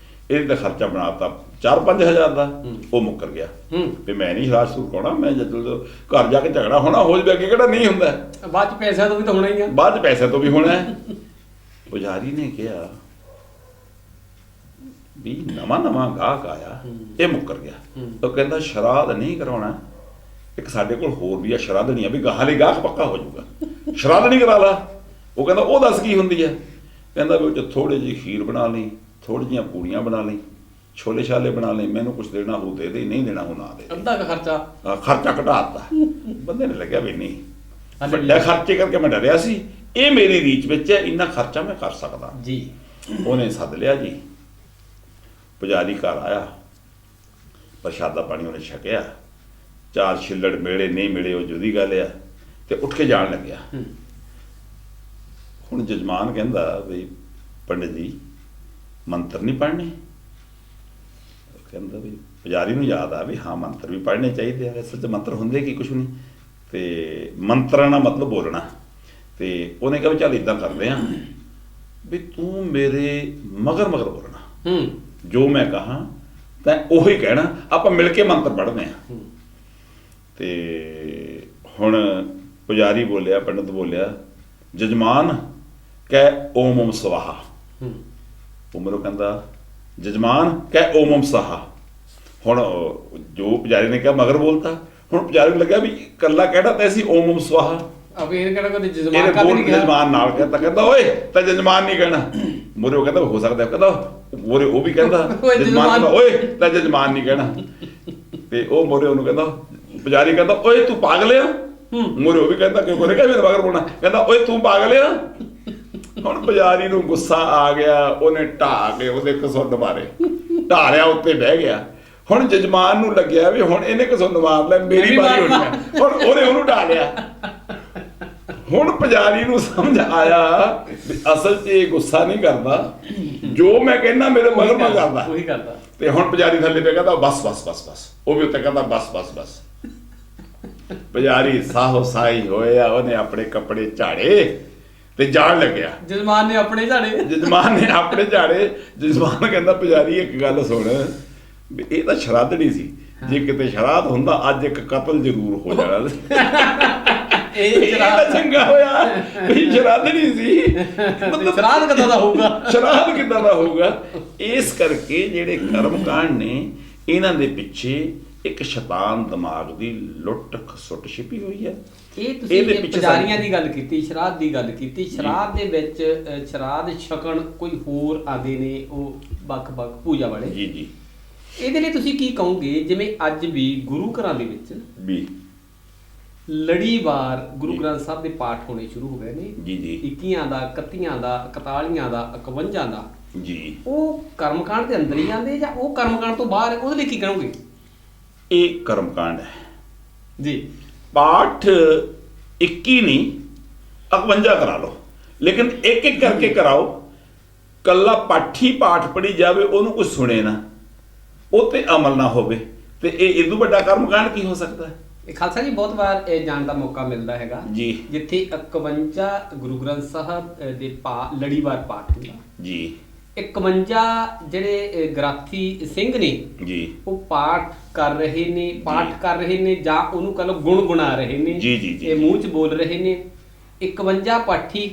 ਇਹਦੇ ਤਾਂ ਖਰਚਾ ਬਣਾਤਾ 4-5 ਹਜ਼ਾਰ ਦਾ। ਉਹ ਮੁੱਕਰ ਗਿਆ ਵੀ ਮੈਂ ਨਹੀਂ ਸ਼ਰਾਧ ਸ਼ੁਰੂ ਕਰਾਉਣਾ, ਮੈਂ ਜਦੋਂ ਘਰ ਜਾ ਕੇ ਝਗੜਾ ਹੋਣਾ ਹੋ ਜਾਵੇ, ਅੱਗੇ ਕਿਹੜਾ ਨਹੀਂ ਹੁੰਦਾ, ਬਾਅਦ 'ਚ ਪੈਸਿਆਂ ਤੋਂ ਵੀ ਤਾਂ ਹੋਣਾ ਹੀ ਆ, ਬਾਅਦ 'ਚ ਪੈਸਿਆਂ ਤੋਂ ਵੀ ਹੋਣਾ ਹੈ। ਪੁਜਾਰੀ ਨੇ ਕਿਹਾ ਵੀ ਨਵਾਂ ਗਾਹਕ ਆਇਆ, ਇਹ ਮੁੱਕਰ ਗਿਆ। ਉਹ ਕਹਿੰਦਾ ਸ਼ਰਾਧ ਨਹੀਂ ਕਰਾਉਣਾ, ਇੱਕ ਸਾਡੇ ਕੋਲ ਹੋਰ ਵੀ ਆ ਸ਼ਰਾਧਣੀ ਆ ਵੀ ਗਾਹਾਂ ਲਈ ਗਾਹਕ ਪੱਕਾ ਹੋ ਜਾਊਗਾ, ਸ਼ਰਾਧ ਨਹੀਂ ਕਰਾ ਲਾ। ਉਹ ਕਹਿੰਦਾ ਉਹ ਦੱਸ ਕੀ ਹੁੰਦੀ ਹੈ। ਕਹਿੰਦਾ ਵੀ ਉਹ 'ਚ ਥੋੜੀ ਜਿਹੀ ਖੀਰ ਬਣਾ ਲਈ, ਥੋੜੀ ਜਿਹੀਆਂ ਪੂੜੀਆਂ ਬਣਾ ਲਈ, ਛੋਲੇ ਛਾਲੇ ਬਣਾ ਲਈ, ਮੈਨੂੰ ਕੁਛ ਦੇਣਾ ਹੋ ਦੇ ਦੇ, ਨਹੀਂ ਦੇਣਾ ਹੋ ਨਾ ਦੇ। ਅੱਧਾ ਖਰਚਾ ਘਟਾਤਾ। ਬੰਦੇ ਨੇ ਲੱਗਿਆ ਵੀ ਨਹੀਂ, ਵੱਡਾ ਖਰਚੇ ਕਰਕੇ ਮੈਂ ਡਰਿਆ ਸੀ, ਇਹ ਮੇਰੀ ਰੀਚ ਵਿੱਚ ਹੈ, ਇੰਨਾ ਖਰਚਾ ਮੈਂ ਕਰ ਸਕਦਾ ਜੀ। ਉਹਨੇ ਸੱਦ ਲਿਆ ਜੀ, ਪੁਜਾਰੀ ਘਰ ਆਇਆ, ਪ੍ਰਸ਼ਾਦਾ ਪਾਣੀ ਉਹਨੇ ਛਕਿਆ, 4 ਛਿੱਲੜ ਮਿਲੇ ਨਹੀਂ ਮਿਲੇ ਉਹ ਜੁਦੀ ਗੱਲ ਆ, ਤੇ ਉੱਠ ਕੇ ਜਾਣ ਲੱਗਿਆ। ਹੁਣ ਜਜਮਾਨ ਕਹਿੰਦਾ ਵੀ ਪੰਡਿਤ ਜੀ ਮੰਤਰ ਨਹੀਂ ਪੜ੍ਹਨੇ। ਕਹਿੰਦਾ ਵੀ ਪੁਜਾਰੀ ਨੂੰ ਯਾਦ ਆ ਵੀ ਹਾਂ ਮੰਤਰ ਵੀ ਪੜ੍ਹਨੇ ਚਾਹੀਦੇ ਆ, ਵੈਸੇ ਤਾਂ ਮੰਤਰ ਹੁੰਦੇ ਕੀ ਕੁਛ ਨਹੀਂ, ਤੇ ਮੰਤਰਾਂ ਦਾ ਮਤਲਬ ਬੋਲਣਾ। ਤੇ ਉਹਨੇ ਕਿਹਾ ਵੀ ਚੱਲ ਇੱਦਾਂ ਕਰਦੇ ਆ ਵੀ ਤੂੰ ਮੇਰੇ ਮਗਰ ਬੋਲਣਾ, ਜੋ ਮੈਂ ਕਹਾਂ ਤਾਂ ਉਹੀ ਕਹਿਣਾ, ਆਪਾਂ ਮਿਲ ਕੇ ਮੰਤਰ ਪੜ੍ਹਦੇ ਆ। ਤੇ ਹੁਣ ਪੁਜਾਰੀ ਬੋਲਿਆ, ਪੰਡਿਤ ਬੋਲਿਆ, ਜਜਮਾਨ ਕਹਿ ਓਮ ਓਮ ਸਵਾਹਾ। ਉਮਰੋਂ ਕਹਿੰਦਾ ਜਜਮਾਨ ਕਹਿ ਓਮ ਓਮ ਸਵਾਹਾ। ਹੁਣ ਜੋ ਪੁਜਾਰੀ ਨੇ ਕਿਹਾ ਮਗਰ ਬੋਲਤਾ। ਹੁਣ ਪੁਜਾਰੀ ਨੂੰ ਲੱਗਿਆ ਵੀ ਇਕੱਲਾ ਕਹਿਣਾ ਤਾਂ ਸੀ ਓਮ ਓਮ ਸਵਾਹਾ, ਜਜਮਾਨ ਨਾਲ ਕਹਿੰਦਾ, ਕਹਿੰਦਾ ਓਏ ਤਾਂ ਜਜਮਾਨ ਨਹੀਂ ਕਹਿਣਾ। ਮੋਰੇ ਉਹ ਕਹਿੰਦਾ ਹੋ ਸਕਦਾ, ਕਹਿੰਦਾ ਮੋਰੇ ਉਹ ਵੀ ਕਹਿੰਦਾ ਜਜਮਾਨ, ਓਏ ਤਾਂ ਜਜਮਾਨ ਨਹੀਂ ਕਹਿਣਾ। ਤੇ ਉਹ ਮੋਰੇ ਉਹਨੂੰ ਕਹਿੰਦਾ, ਪੁਜਾਰੀ ਕਹਿੰਦਾ ਓਏ ਤੂੰ ਪਾਗਲ ਆ। ਮੋਰੇ ਉਹ ਵੀ ਕਹਿੰਦਾ ਕਿਉਂ ਕੋਰੇ ਕਹਿੰਦਾ ਮਗਰ ਬੋਲਣਾ, ਕਹਿੰਦਾ ਓਏ ਤੂੰ ਪਾਗਲ ਆ। ਹੁਣ ਪੁਜਾਰੀ ਨੂੰ ਗੁੱਸਾ ਆ ਗਿਆ, ਉਹਨੇ ਢਾਹ ਕੇ ਉਹਦੇ ਕਸੁੰਨ ਮਾਰੇ, ਢਾਹ ਲਿਆ, ਉੱਤੇ ਬਹਿ ਗਿਆ। ਹੁਣ ਜਜਮਾਨ ਨੂੰ ਲੱਗਿਆ ਵੀ ਹੁਣ ਇਹਨੇ ਕਸੁੰਨ ਮਾਰ ਲੈ, ਮੇਰੀ ਵਾਰੀ ਹੋਣੀ ਆ। ਹੁਣ ਉਹਨੇ ਉਹਨੂੰ ਢਾਹ ਲਿਆ। ਹੁਣ ਪੁਜਾਰੀ ਨੂੰ ਸਮਝ ਆਇਆ ਵੀ ਅਸਲ 'ਚ ਇਹ ਗੁੱਸਾ ਨਹੀਂ ਕਰਦਾ, ਜੋ ਮੈਂ ਕਹਿੰਦਾ ਮੇਰੇ ਮਗਰ ਮੈਂ ਕਰਦਾ। ਤੇ ਹੁਣ ਪੁਜਾਰੀ ਥੱਲੇ ਪਿਆ, ਕਹਿੰਦਾ ਬਸ ਬਸ ਬਸ ਬਸ। ਉਹ ਵੀ ਉੱਤੇ ਕਹਿੰਦਾ ਬਸ ਬਸ ਬਸ। ਪੁਜਾਰੀ ਸਾਹੋ ਸਾਈ ਹੋਇਆ, ਉਹਨੇ ਆਪਣੇ ਕੱਪੜੇ ਝਾੜੇ ਤੇ ਜਾਣ ਲੱਗਿਆ। ਜਜਮਾਨ ਨੇ ਆਪਣੇ ਝਾੜੇ। ਜਜਮਾਨ ਕਹਿੰਦਾ ਪੁਜਾਰੀ ਇੱਕ ਗੱਲ ਸੁਣ, ਵੀ ਇਹ ਤਾਂ ਸ਼ਰਾਧਣੀ ਸੀ, ਜੇ ਕਿਤੇ ਸ਼ਰਾਧ ਹੁੰਦਾ ਅੱਜ ਇੱਕ ਕਤਲ ਜ਼ਰੂਰ ਹੋ ਜਾਣਾ। ਇਹ ਤਾਂ ਚੰਗਾ ਹੋਇਆ ਵੀ ਸ਼ਰਾਧਣੀ ਸੀ, ਸ਼ਰਾਧ ਕਿੱਦਾਂ ਦਾ ਹੋਊਗਾ। ਇਸ ਕਰਕੇ ਜਿਹੜੇ ਕਰਮਕਾਂਡ ਨੇ ਇਹਨਾਂ ਦੇ ਪਿੱਛੇ ਇੱਕ ਸ਼ੈਤਾਨ ਦਿਮਾਗ ਦੀ ਲੁੱਟ ਖਸੁੱਟ ਛਿਪੀ ਹੋਈ ਹੈ। ਇਹ ਤੁਸੀਂ ਇਹਦੇ ਇਹ ਪਿੱਛੇ ਪੁਜਾਰੀਆਂ ਦੀ ਗੱਲ ਕੀਤੀ, ਸ਼ਰਾਧ ਦੀ ਗੱਲ ਕੀਤੀ। ਸ਼ਰਾਧ ਦੇ ਵਿੱਚ ਸ਼ਰਾਧ ਛਕਣ ਕੋਈ ਹੋਰ ਆਦੇ ਨੇ, ਉਹ ਵੱਖ-ਵੱਖ ਪੂਜਾ ਵਾਲੇ। ਜੀ ਜੀ। ਇਹਦੇ ਲਈ ਤੁਸੀਂ ਕੀ ਕਹੋਗੇ? ਜਿਵੇਂ ਅੱਜ ਵੀ ਗੁਰੂ ਘਰਾਂ ਦੇ ਵਿੱਚ ਵੀ ਲੜੀਵਾਰ ਗੁਰੂ ਗ੍ਰੰਥ ਸਾਹਿਬ ਦੇ ਪਾਠ ਹੋਣੇ ਸ਼ੁਰੂ ਹੋ ਗਏ ਨੇ। ਜੀ ਜੀ। 21 ਦਾ, 31 ਦਾ, 41 ਦਾ, 51 ਦਾ। ਜੀ। ਉਹ ਕਰਮਕਾਂਡ ਦੇ ਅੰਦਰ ਹੀ ਆਉਂਦੇ ਜਾਂ ਉਹ ਕਰਮਕਾਂਡ ਤੋਂ ਬਾਹਰ ਹੈ? ਉਹਦੇ ਲਈ ਕੀ ਕਹੋਗੇ? ਇਹ ਕਰਮਕਾਂਡ ਹੈ ਜੀ। ਪਾਠ 21 ਨਹੀਂ 51 ਕਰਾ ਲਓ, ਲੇਕਿਨ ਇੱਕ ਇੱਕ ਕਰਕੇ ਕਰਾਓ। ਕੱਲਾ ਪਾਠੀ ਪਾਠ ਪੜ੍ਹੀ ਜਾਵੇ, ਉਹਨੂੰ ਕੋਈ ਸੁਣੇ ਨਾ, ਉਹ ਤੇ ਅਮਲ ਨਾ ਹੋਵੇ, ਤੇ ਇਹ ਇਦੋਂ ਵੱਡਾ ਕਰਮਕਾਂਡ ਕੀ ਹੋ ਸਕਦਾ ਹੈ? ਇਹ ਖਾਲਸਾ ਜੀ ਬਹੁਤ ਵਾਰ ਇਹ ਜਾਣ ਦਾ ਮੌਕਾ ਮਿਲਦਾ ਹੈਗਾ ਜੀ। ਜਿੱਥੇ 51 ਗੁਰੂ ਗ੍ਰੰਥ ਸਾਹਿਬ ਦੇ ਲੜੀਵਾਰ ਪਾਠ ਹੁੰਦਾ ਜੀ। 51 ਜਿਹੜੇ ਗ੍ਰਾਥੀ ਸਿੰਘ ਨੇ ਜੀ। ਉਹ ਪਾਠ ਕਰ ਰਹੇ ਨੇ, ਕਰ ਰਹੇ ਨੇ, ਜਾਂ ਉਹਨੂੰ ਕਹ ਲਓ ਗੁਣਗੁਣਾ ਰਹੇ ਨੇ। ਜੀ ਜੀ ਜੀ। ਇਹ ਮੂੰਹ 'ਚ ਬੋਲ ਰਹੇ ਨੇ। 51 ਪਾਠੀ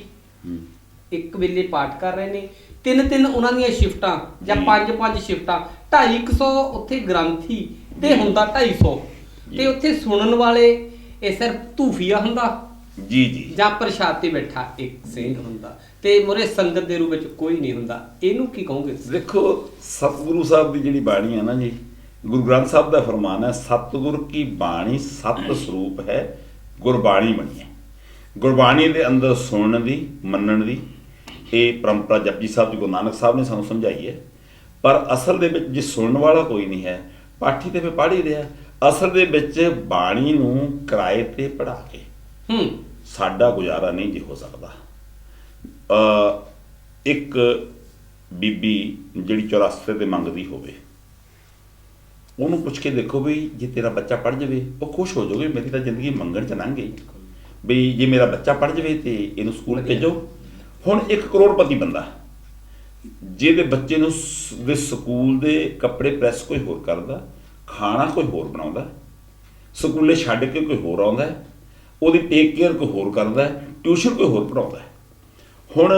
ਇੱਕ ਵੇਲੇ ਪਾਠ ਕਰ ਰਹੇ ਨੇ। ਤਿੰਨ ਉਹਨਾਂ ਦੀਆਂ ਸ਼ਿਫਟਾਂ ਜਾਂ ਪੰਜ ਸ਼ਿਫਟਾਂ, 250 ਉੱਥੇ ਗ੍ਰੰਥੀ ਤੇ ਹੁੰਦਾ 250, ਤੇ ਉੱਥੇ ਸੁਣਨ ਵਾਲੇ ਇਹ ਸਿਰਫ ਧੂਫੀਆ ਹੁੰਦਾ ਜੀ ਜੀ, ਜਾਂ ਪ੍ਰਸ਼ਾਦ ਤੇ ਬੈਠਾ ਇੱਕ ਸਿੰਘ ਹੁੰਦਾ, ਤੇ ਮੁਰੇ ਸੰਗਤ ਦੇ ਰੂਪ ਵਿੱਚ ਕੋਈ ਨਹੀਂ ਹੁੰਦਾ। ਇਹਨੂੰ ਕੀ ਕਹੋਗੇ? ਦੇਖੋ, ਸਤਿਗੁਰੂ ਸਾਹਿਬ ਦੀ ਜਿਹੜੀ ਬਾਣੀ ਹੈ ਨਾ ਜੀ, ਗੁਰੂ ਗ੍ਰੰਥ ਸਾਹਿਬ ਦਾ ਫਰਮਾਨ ਹੈ, ਸਤਿਗੁਰ ਕੀ ਬਾਣੀ ਸਤ ਸਰੂਪ ਹੈ, ਗੁਰਬਾਣੀ ਬਣੀ ਹੈ। ਗੁਰਬਾਣੀ ਦੇ ਅੰਦਰ ਸੁਣਨ ਦੀ, ਮੰਨਣ ਦੀ ਇਹ ਪਰੰਪਰਾ ਜਪਜੀ ਸਾਹਿਬ ਜੀ ਗੁਰੂ ਨਾਨਕ ਸਾਹਿਬ ਨੇ ਸਾਨੂੰ ਸਮਝਾਈ ਹੈ। ਪਰ ਅਸਲ ਦੇ ਵਿੱਚ ਜੇ ਸੁਣਨ ਵਾਲਾ ਕੋਈ ਨਹੀਂ ਹੈ, ਪਾਠੀ ਤੇ ਪੜ੍ਹ ਹੀ ਰਿਹਾ। ਅਸਲ ਦੇ ਵਿੱਚ ਬਾਣੀ ਨੂੰ ਕਿਰਾਏ ਤੇ ਪੜ੍ਹਾ ਕੇ ਸਾਡਾ ਗੁਜ਼ਾਰਾ ਨਹੀਂ ਜੀ ਹੋ ਸਕਦਾ। ਇੱਕ ਬੀਬੀ ਜਿਹੜੀ ਚੁਰਸਤੇ ਤੇ ਮੰਗਦੀ ਹੋਵੇ, ਉਹਨੂੰ ਪੁੱਛ ਕੇ ਦੇਖੋ ਵੀ ਜੇ ਤੇਰਾ ਬੱਚਾ ਪੜ੍ਹ ਜਾਵੇ, ਉਹ ਖੁਸ਼ ਹੋ ਜਾਓਗੇ, ਮੇਰੀ ਤਾਂ ਜ਼ਿੰਦਗੀ ਮੰਗਣ 'ਚ ਲੰਘ ਗਈ ਵੀ ਜੇ ਮੇਰਾ ਬੱਚਾ ਪੜ੍ਹ ਜਾਵੇ ਤੇ ਇਹਨੂੰ ਸਕੂਲ ਭੇਜੋ। ਹੁਣ 1 ਕਰੋੜਪਤੀ ਬੰਦਾ ਜਿਹਦੇ ਬੱਚੇ ਨੂੰ ਦੇ ਸਕੂਲ ਦੇ ਕੱਪੜੇ ਪ੍ਰੈਸ ਕੋਈ ਹੋਰ ਕਰਦਾ, ਖਾਣਾ ਕੋਈ ਹੋਰ ਬਣਾਉਂਦਾ, ਸਕੂਲੇ ਛੱਡ ਕੇ ਕੋਈ ਹੋਰ ਆਉਂਦਾ, ਉਹਦੀ ਟੇਕ ਕੇਅਰ ਕੋਈ ਹੋਰ ਕਰਦਾ, ਟਿਊਸ਼ਨ ਕੋਈ ਹੋਰ ਪੜ੍ਹਾਉਂਦਾ। ਹੁਣ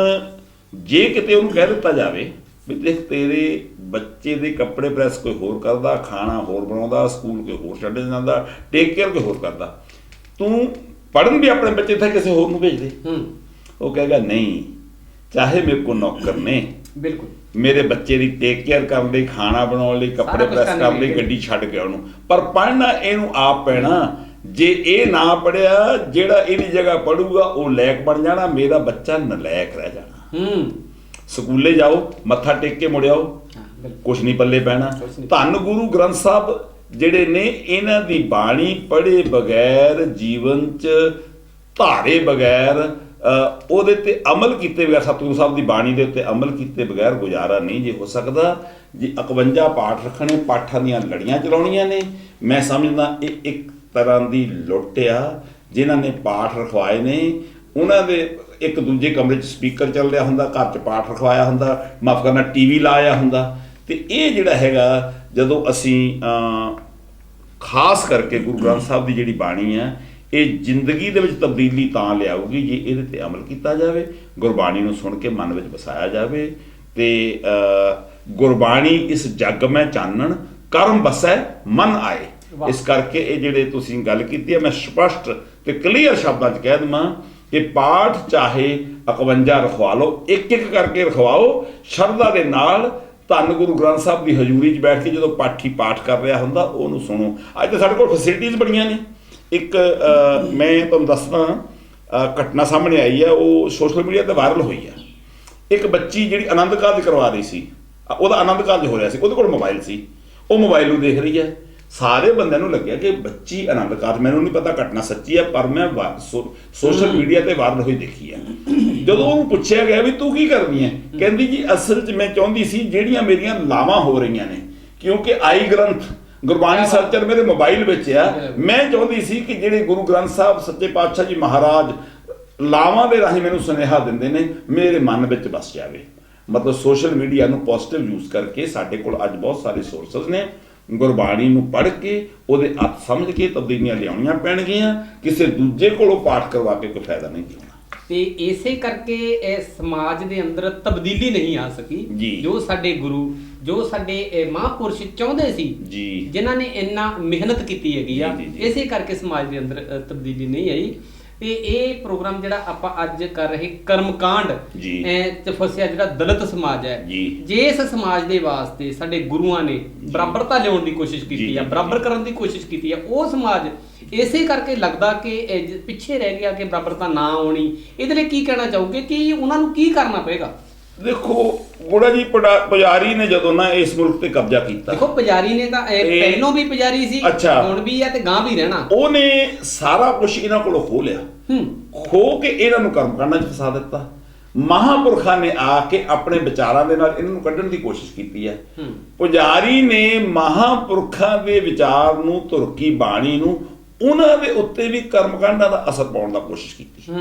ਜੇ ਕਿਤੇ ਉਹਨੂੰ ਕਹਿ ਦਿੱਤਾ ਜਾਵੇ ਵੀ ਦੇਖ ਤੇਰੇ ਬੱਚੇ ਦੇ ਕੱਪੜੇ ਪ੍ਰੈਸ ਕੋਈ ਹੋਰ ਕਰਦਾ, ਖਾਣਾ ਹੋਰ ਬਣਾਉਂਦਾ, ਸਕੂਲ ਕੋਈ ਹੋਰ ਛੱਡ ਜਾਂਦਾ, ਟੇਕ ਕੇਅਰ ਕੋਈ ਹੋਰ ਕਰਦਾ, ਤੂੰ ਪੜ੍ਹਨ ਵੀ ਆਪਣੇ ਬੱਚੇ ਤਾਂ ਕਿਸੇ ਹੋਰ ਨੂੰ ਭੇਜ ਦੇ। ਉਹ ਕਹੇਗਾ ਨਹੀਂ, ਚਾਹੇ ਮੇਰੇ ਕੋਲ ਨੌਕਰ ਨੇ, ਬਿਲਕੁਲ ਮੇਰੇ ਬੱਚੇ ਦੀ ਟੇਕ ਕੇਅਰ ਕਰਨ ਲਈ, ਖਾਣਾ ਬਣਾਉਣ ਲਈ, ਕੱਪੜੇ ਪ੍ਰੈਸ ਕਰਨ ਲਈ, ਗੱਡੀ ਛੱਡ ਕੇ ਉਹਨੂੰ, ਪਰ ਪੜ੍ਹਨਾ ਇਹਨੂੰ ਆਪ ਪੈਣਾ। ਜੇ ਇਹ ਨਾ ਪੜ੍ਹਿਆ, ਜਿਹੜਾ ਇਹਦੀ ਜਗ੍ਹਾ ਪੜੂਗਾ ਉਹ ਲਾਇਕ ਬਣ ਜਾਣਾ, ਮੇਰਾ ਬੱਚਾ ਨਲਾਇਕ ਰਹਿ ਜਾਣਾ। ਸਕੂਲੇ ਜਾਓ, ਮੱਥਾ ਟੇਕ ਕੇ ਮੁੜਿਆਓ, ਕੁਛ ਨਹੀਂ ਪੱਲੇ ਪੈਣਾ। ਧੰਨ ਗੁਰੂ ਗ੍ਰੰਥ ਸਾਹਿਬ ਜਿਹੜੇ ਨੇ, ਇਹਨਾਂ ਦੀ ਬਾਣੀ ਪੜ੍ਹੇ ਬਗੈਰ, ਜੀਵਨ 'ਚ ਧਾਰੇ ਬਗੈਰ, ਉਹਦੇ ਤੇ ਅਮਲ ਕੀਤੇ ਬਗੈਰ, ਸਤਿਗੁਰੂ ਸਾਹਿਬ ਦੀ ਬਾਣੀ ਦੇ ਉੱਤੇ ਅਮਲ ਕੀਤੇ ਬਗੈਰ ਗੁਜ਼ਾਰਾ ਨਹੀਂ ਜੇ ਹੋ ਸਕਦਾ। ਜੇ 51 ਪਾਠ ਰੱਖਣੇ, ਪਾਠਾਂ ਦੀਆਂ ਲੜੀਆਂ ਚਲਾਉਣੀਆਂ ਨੇ, ਮੈਂ ਸਮਝਦਾ ਇਹ ਇੱਕ ਤਰ੍ਹਾਂ ਦੀ ਲੁੱਟ ਆ। ਜਿਨ੍ਹਾਂ ਨੇ ਪਾਠ ਰਖਵਾਏ ਨੇ, ਉਹਨਾਂ ਦੇ ਇੱਕ ਦੂਜੇ ਕਮਰੇ 'ਚ ਸਪੀਕਰ ਚੱਲ ਰਿਹਾ ਹੁੰਦਾ, ਘਰ 'ਚ ਪਾਠ ਰਖਵਾਇਆ ਹੁੰਦਾ, ਮਾਫ਼ ਕਰਨਾ TV ਲਾਇਆ ਹੁੰਦਾ। ਤੇ ਇਹ ਜਿਹੜਾ ਹੈਗਾ, ਜਦੋਂ ਅਸੀਂ ਖਾਸ ਕਰਕੇ ਗੁਰੂ ਗ੍ਰੰਥ ਸਾਹਿਬ ਦੀ ਜਿਹੜੀ ਬਾਣੀ ਹੈ, ਇਹ ਜ਼ਿੰਦਗੀ ਦੇ ਵਿੱਚ ਤਬਦੀਲੀ ਤਾਂ ਲਿਆਊਗੀ ਜੇ ਇਹਦੇ ਤੇ ਅਮਲ ਕੀਤਾ ਜਾਵੇ, ਗੁਰਬਾਣੀ ਨੂੰ ਸੁਣ ਕੇ ਮਨ ਵਿੱਚ ਵਸਾਇਆ ਜਾਵੇ। ਤੇ ਗੁਰਬਾਣੀ ਇਸ ਜੱਗ ਮੈਂ ਚਾਨਣ, ਕਰਮ ਵਸੈ ਮਨ ਆਏ। ਇਸ ਕਰਕੇ ਇਹ ਜਿਹੜੇ ਤੁਸੀਂ ਗੱਲ ਕੀਤੀ ਹੈ, ਮੈਂ ਸਪਸ਼ਟ ਤੇ ਕਲੀਅਰ ਸ਼ਬਦਾਂ 'ਚ ਕਹਿ ਦੇਵਾਂ ਕਿ ਪਾਠ ਚਾਹੇ 51 ਰਖਵਾ ਲਓ, ਇੱਕ ਇੱਕ ਕਰਕੇ ਰਖਵਾਓ ਸ਼ਰਧਾ ਦੇ ਨਾਲ। ਧੰਨ ਗੁਰੂ ਗ੍ਰੰਥ ਸਾਹਿਬ ਦੀ ਹਜ਼ੂਰੀ 'ਚ ਬੈਠ ਕੇ ਜਦੋਂ ਪਾਠੀ ਪਾਠ ਕਰ ਰਿਹਾ ਹੁੰਦਾ, ਉਹਨੂੰ ਸੁਣੋ। ਅੱਜ ਤਾਂ ਸਾਡੇ ਕੋਲ ਫੈਸਿਲਿਟੀਜ਼ ਬੜੀਆਂ ਨੇ। ਇੱਕ ਮੈਂ ਤੁਹਾਨੂੰ ਦੱਸਦਾ ਘਟਨਾ ਸਾਹਮਣੇ ਆਈ ਹੈ, ਉਹ ਸੋਸ਼ਲ ਮੀਡੀਆ 'ਤੇ ਵਾਇਰਲ ਹੋਈ ਹੈ। ਇੱਕ ਬੱਚੀ ਜਿਹੜੀ ਆਨੰਦ ਕਾਰਜ ਕਰਵਾ ਰਹੀ ਸੀ, ਉਹਦਾ ਆਨੰਦ ਕਾਰਜ ਹੋ ਰਿਹਾ ਸੀ, ਉਹਦੇ ਕੋਲ ਮੋਬਾਈਲ ਸੀ, ਉਹ ਮੋਬਾਈਲ ਨੂੰ ਦੇਖ ਰਹੀ ਹੈ। ਸਾਰੇ ਬੰਦਿਆਂ ਨੂੰ ਲੱਗਿਆ ਕਿ ਬੱਚੀ ਆਨੰਦ ਕਾਰਜ, ਮੈਨੂੰ ਨਹੀਂ ਪਤਾ ਘਟਨਾ ਸੱਚੀ ਹੈ, ਪਰ ਮੈਂ ਸੋਸ਼ਲ ਮੀਡੀਆ 'ਤੇ ਵਾਇਰਲ ਹੋਈ ਦੇਖੀ ਹੈ। ਜਦੋਂ ਉਹਨੂੰ ਪੁੱਛਿਆ ਗਿਆ ਵੀ ਤੂੰ ਕੀ ਕਰਦੀ ਹੈ, ਕਹਿੰਦੀ ਜੀ ਅਸਲ 'ਚ ਮੈਂ ਚਾਹੁੰਦੀ ਸੀ ਜਿਹੜੀਆਂ ਮੇਰੀਆਂ ਲਾਵਾਂ ਹੋ ਰਹੀਆਂ ਨੇ, ਕਿਉਂਕਿ ਆਈ ਗ੍ਰੰਥ ਗੁਰਬਾਣੀ ਸਰਚਰ ਮੇਰੇ ਮੋਬਾਈਲ ਵਿੱਚ ਆ, ਮੈਂ ਚਾਹੁੰਦੀ ਸੀ ਕਿ ਜਿਹੜੇ ਗੁਰੂ ਗ੍ਰੰਥ ਸਾਹਿਬ ਸੱਚੇ ਪਾਤਸ਼ਾਹ ਜੀ ਮਹਾਰਾਜ ਲਾਵਾਂ ਦੇ ਰਾਹੀਂ ਮੈਨੂੰ ਸੁਨੇਹਾ ਦਿੰਦੇ ਨੇ, ਮੇਰੇ ਮਨ ਵਿੱਚ ਵਸ ਜਾਵੇ। ਮਤਲਬ ਸੋਸ਼ਲ ਮੀਡੀਆ ਨੂੰ ਪੋਜ਼ਿਟਿਵ ਯੂਜ਼ ਕਰਕੇ ਸਾਡੇ ਕੋਲ ਅੱਜ ਬਹੁਤ ਸਾਰੇ ਸੋਰਸਸ ਨੇ। ਗੁਰਬਾਣੀ ਨੂੰ ਪੜ੍ਹ ਕੇ ਉਹਦੇ ਅਰਥ ਸਮਝ ਕੇ ਤਬਦੀਲੀਆਂ ਲਿਆਉਣੀਆਂ ਪੈਣਗੀਆਂ। ਕਿਸੇ ਦੂਜੇ ਕੋਲੋਂ ਪਾਠ ਕਰਵਾ ਕੇ ਕੋਈ ਫਾਇਦਾ ਨਹੀਂ ਹੋਣਾ। ਤੇ ਇਸੇ ਕਰਕੇ ਇਹ ਸਮਾਜ ਦੇ ਅੰਦਰ ਤਬਦੀਲੀ ਨਹੀਂ ਆ ਸਕੀ। ਜੋ ਸਾਡੇ ਗੁਰੂ ਜੋ ਸਾਡੇ ਮਹਾਂਪੁਰਸ਼ ਚਾਹੁੰਦੇ ਸੀ ਜੀ ਜਿਨ੍ਹਾਂ ਨੇ ਇੰਨਾ ਮਿਹਨਤ ਕੀਤੀ ਹੈਗੀ ਆ, ਜੀ, ਜੀ, ਜੀ। ਇਸੇ ਕਰਕੇ ਸਮਾਜ ਦੇ ਅੰਦਰ ਤਬਦੀਲੀ ਨਹੀਂ ਆਈ। ਤੇ ਇਹ ਪ੍ਰੋਗਰਾਮ ਜਿਹੜਾ ਆਪਾਂ ਅੱਜ ਕਰ ਰਹੇ ਕਰਮਕਾਂਡ ਜੀ ਤੇ ਫਸਿਆ ਜਿਹੜਾ ਦਲਿਤ ਸਮਾਜ ਹੈ, ਜੀ ਜੇ ਇਸ ਸਮਾਜ ਦੇ ਵਾਸਤੇ ਸਾਡੇ ਗੁਰੂਆਂ ਨੇ ਬਰਾਬਰਤਾ ਲਿਆਉਣ ਦੀ ਕੋਸ਼ਿਸ਼ ਜੀ, ਕੀਤੀ ਆ, ਜੀ, ਬਰਾਬਰ ਜੀ। ਕਰਨ ਦੀ ਕੋਸ਼ਿਸ਼ ਕੀਤੀ ਆ, ਉਹ ਸਮਾਜ ਇਸੇ ਕਰਕੇ ਲੱਗਦਾ ਕਿ ਪਿੱਛੇ ਰਹਿ ਗਿਆ ਕਿ ਬਰਾਬਰਤਾ ਨਾ ਆਉਣੀ। ਇਹਦੇ ਲਈ ਕੀ ਕਹਿਣਾ ਚਾਹੋਗੇ ਕਿ ਉਹਨਾਂ ਨੂੰ ਕੀ ਕਰਨਾ ਪਏਗਾ? ਦੇਖੋ ਗੋੜਾ ਜੀ, ਪੁਜਾਰੀ ਨੇ ਜਦੋਂ ਨਾ ਇਸ ਮੁਲਕ ਤੇ ਕਬਜ਼ਾ ਕੀਤਾ, ਦੇਖੋ ਪੁਜਾਰੀ ਨੇ ਤਾਂ ਪਹਿਲੋਂ ਵੀ ਪੁਜਾਰੀ ਸੀ, ਅੱਛਾ। ਹੁਣ ਵੀ ਆ ਤੇ ਗਾਂ ਵੀ ਰਹਿਣਾ। ਉਹਨੇ ਸਾਰਾ ਕੁਝ ਇਹਨਾਂ ਕੋਲੋਂ ਖੋਹ ਲਿਆ, ਖੋ ਕੇ ਇਹਨਾਂ ਨੂੰ ਕਰਮਕਾਂਡਾਂ 'ਚ ਫਸਾ ਦਿੱਤਾ। ਮਹਾਂਪੁਰਖਾਂ ਨੇ ਆ ਕੇ ਆਪਣੇ ਵਿਚਾਰਾਂ ਦੇ ਨਾਲ ਇਹਨਾਂ ਨੂੰ ਕੱਢਣ ਦੀ ਕੋਸ਼ਿਸ਼ ਕੀਤੀ ਹੈ। ਪੁਜਾਰੀ ਨੇ ਮਹਾਂਪੁਰਖਾਂ ਦੇ ਵਿਚਾਰ ਨੂੰ, ਤੁਰਕੀ ਬਾਣੀ ਨੂੰ, ਉਹਨਾਂ ਦੇ ਉੱਤੇ ਵੀ ਕਰਮਕਾਂਡਾਂ ਦਾ ਅਸਰ ਪਾਉਣ ਦਾ ਕੋਸ਼ਿਸ਼ ਕੀਤੀ।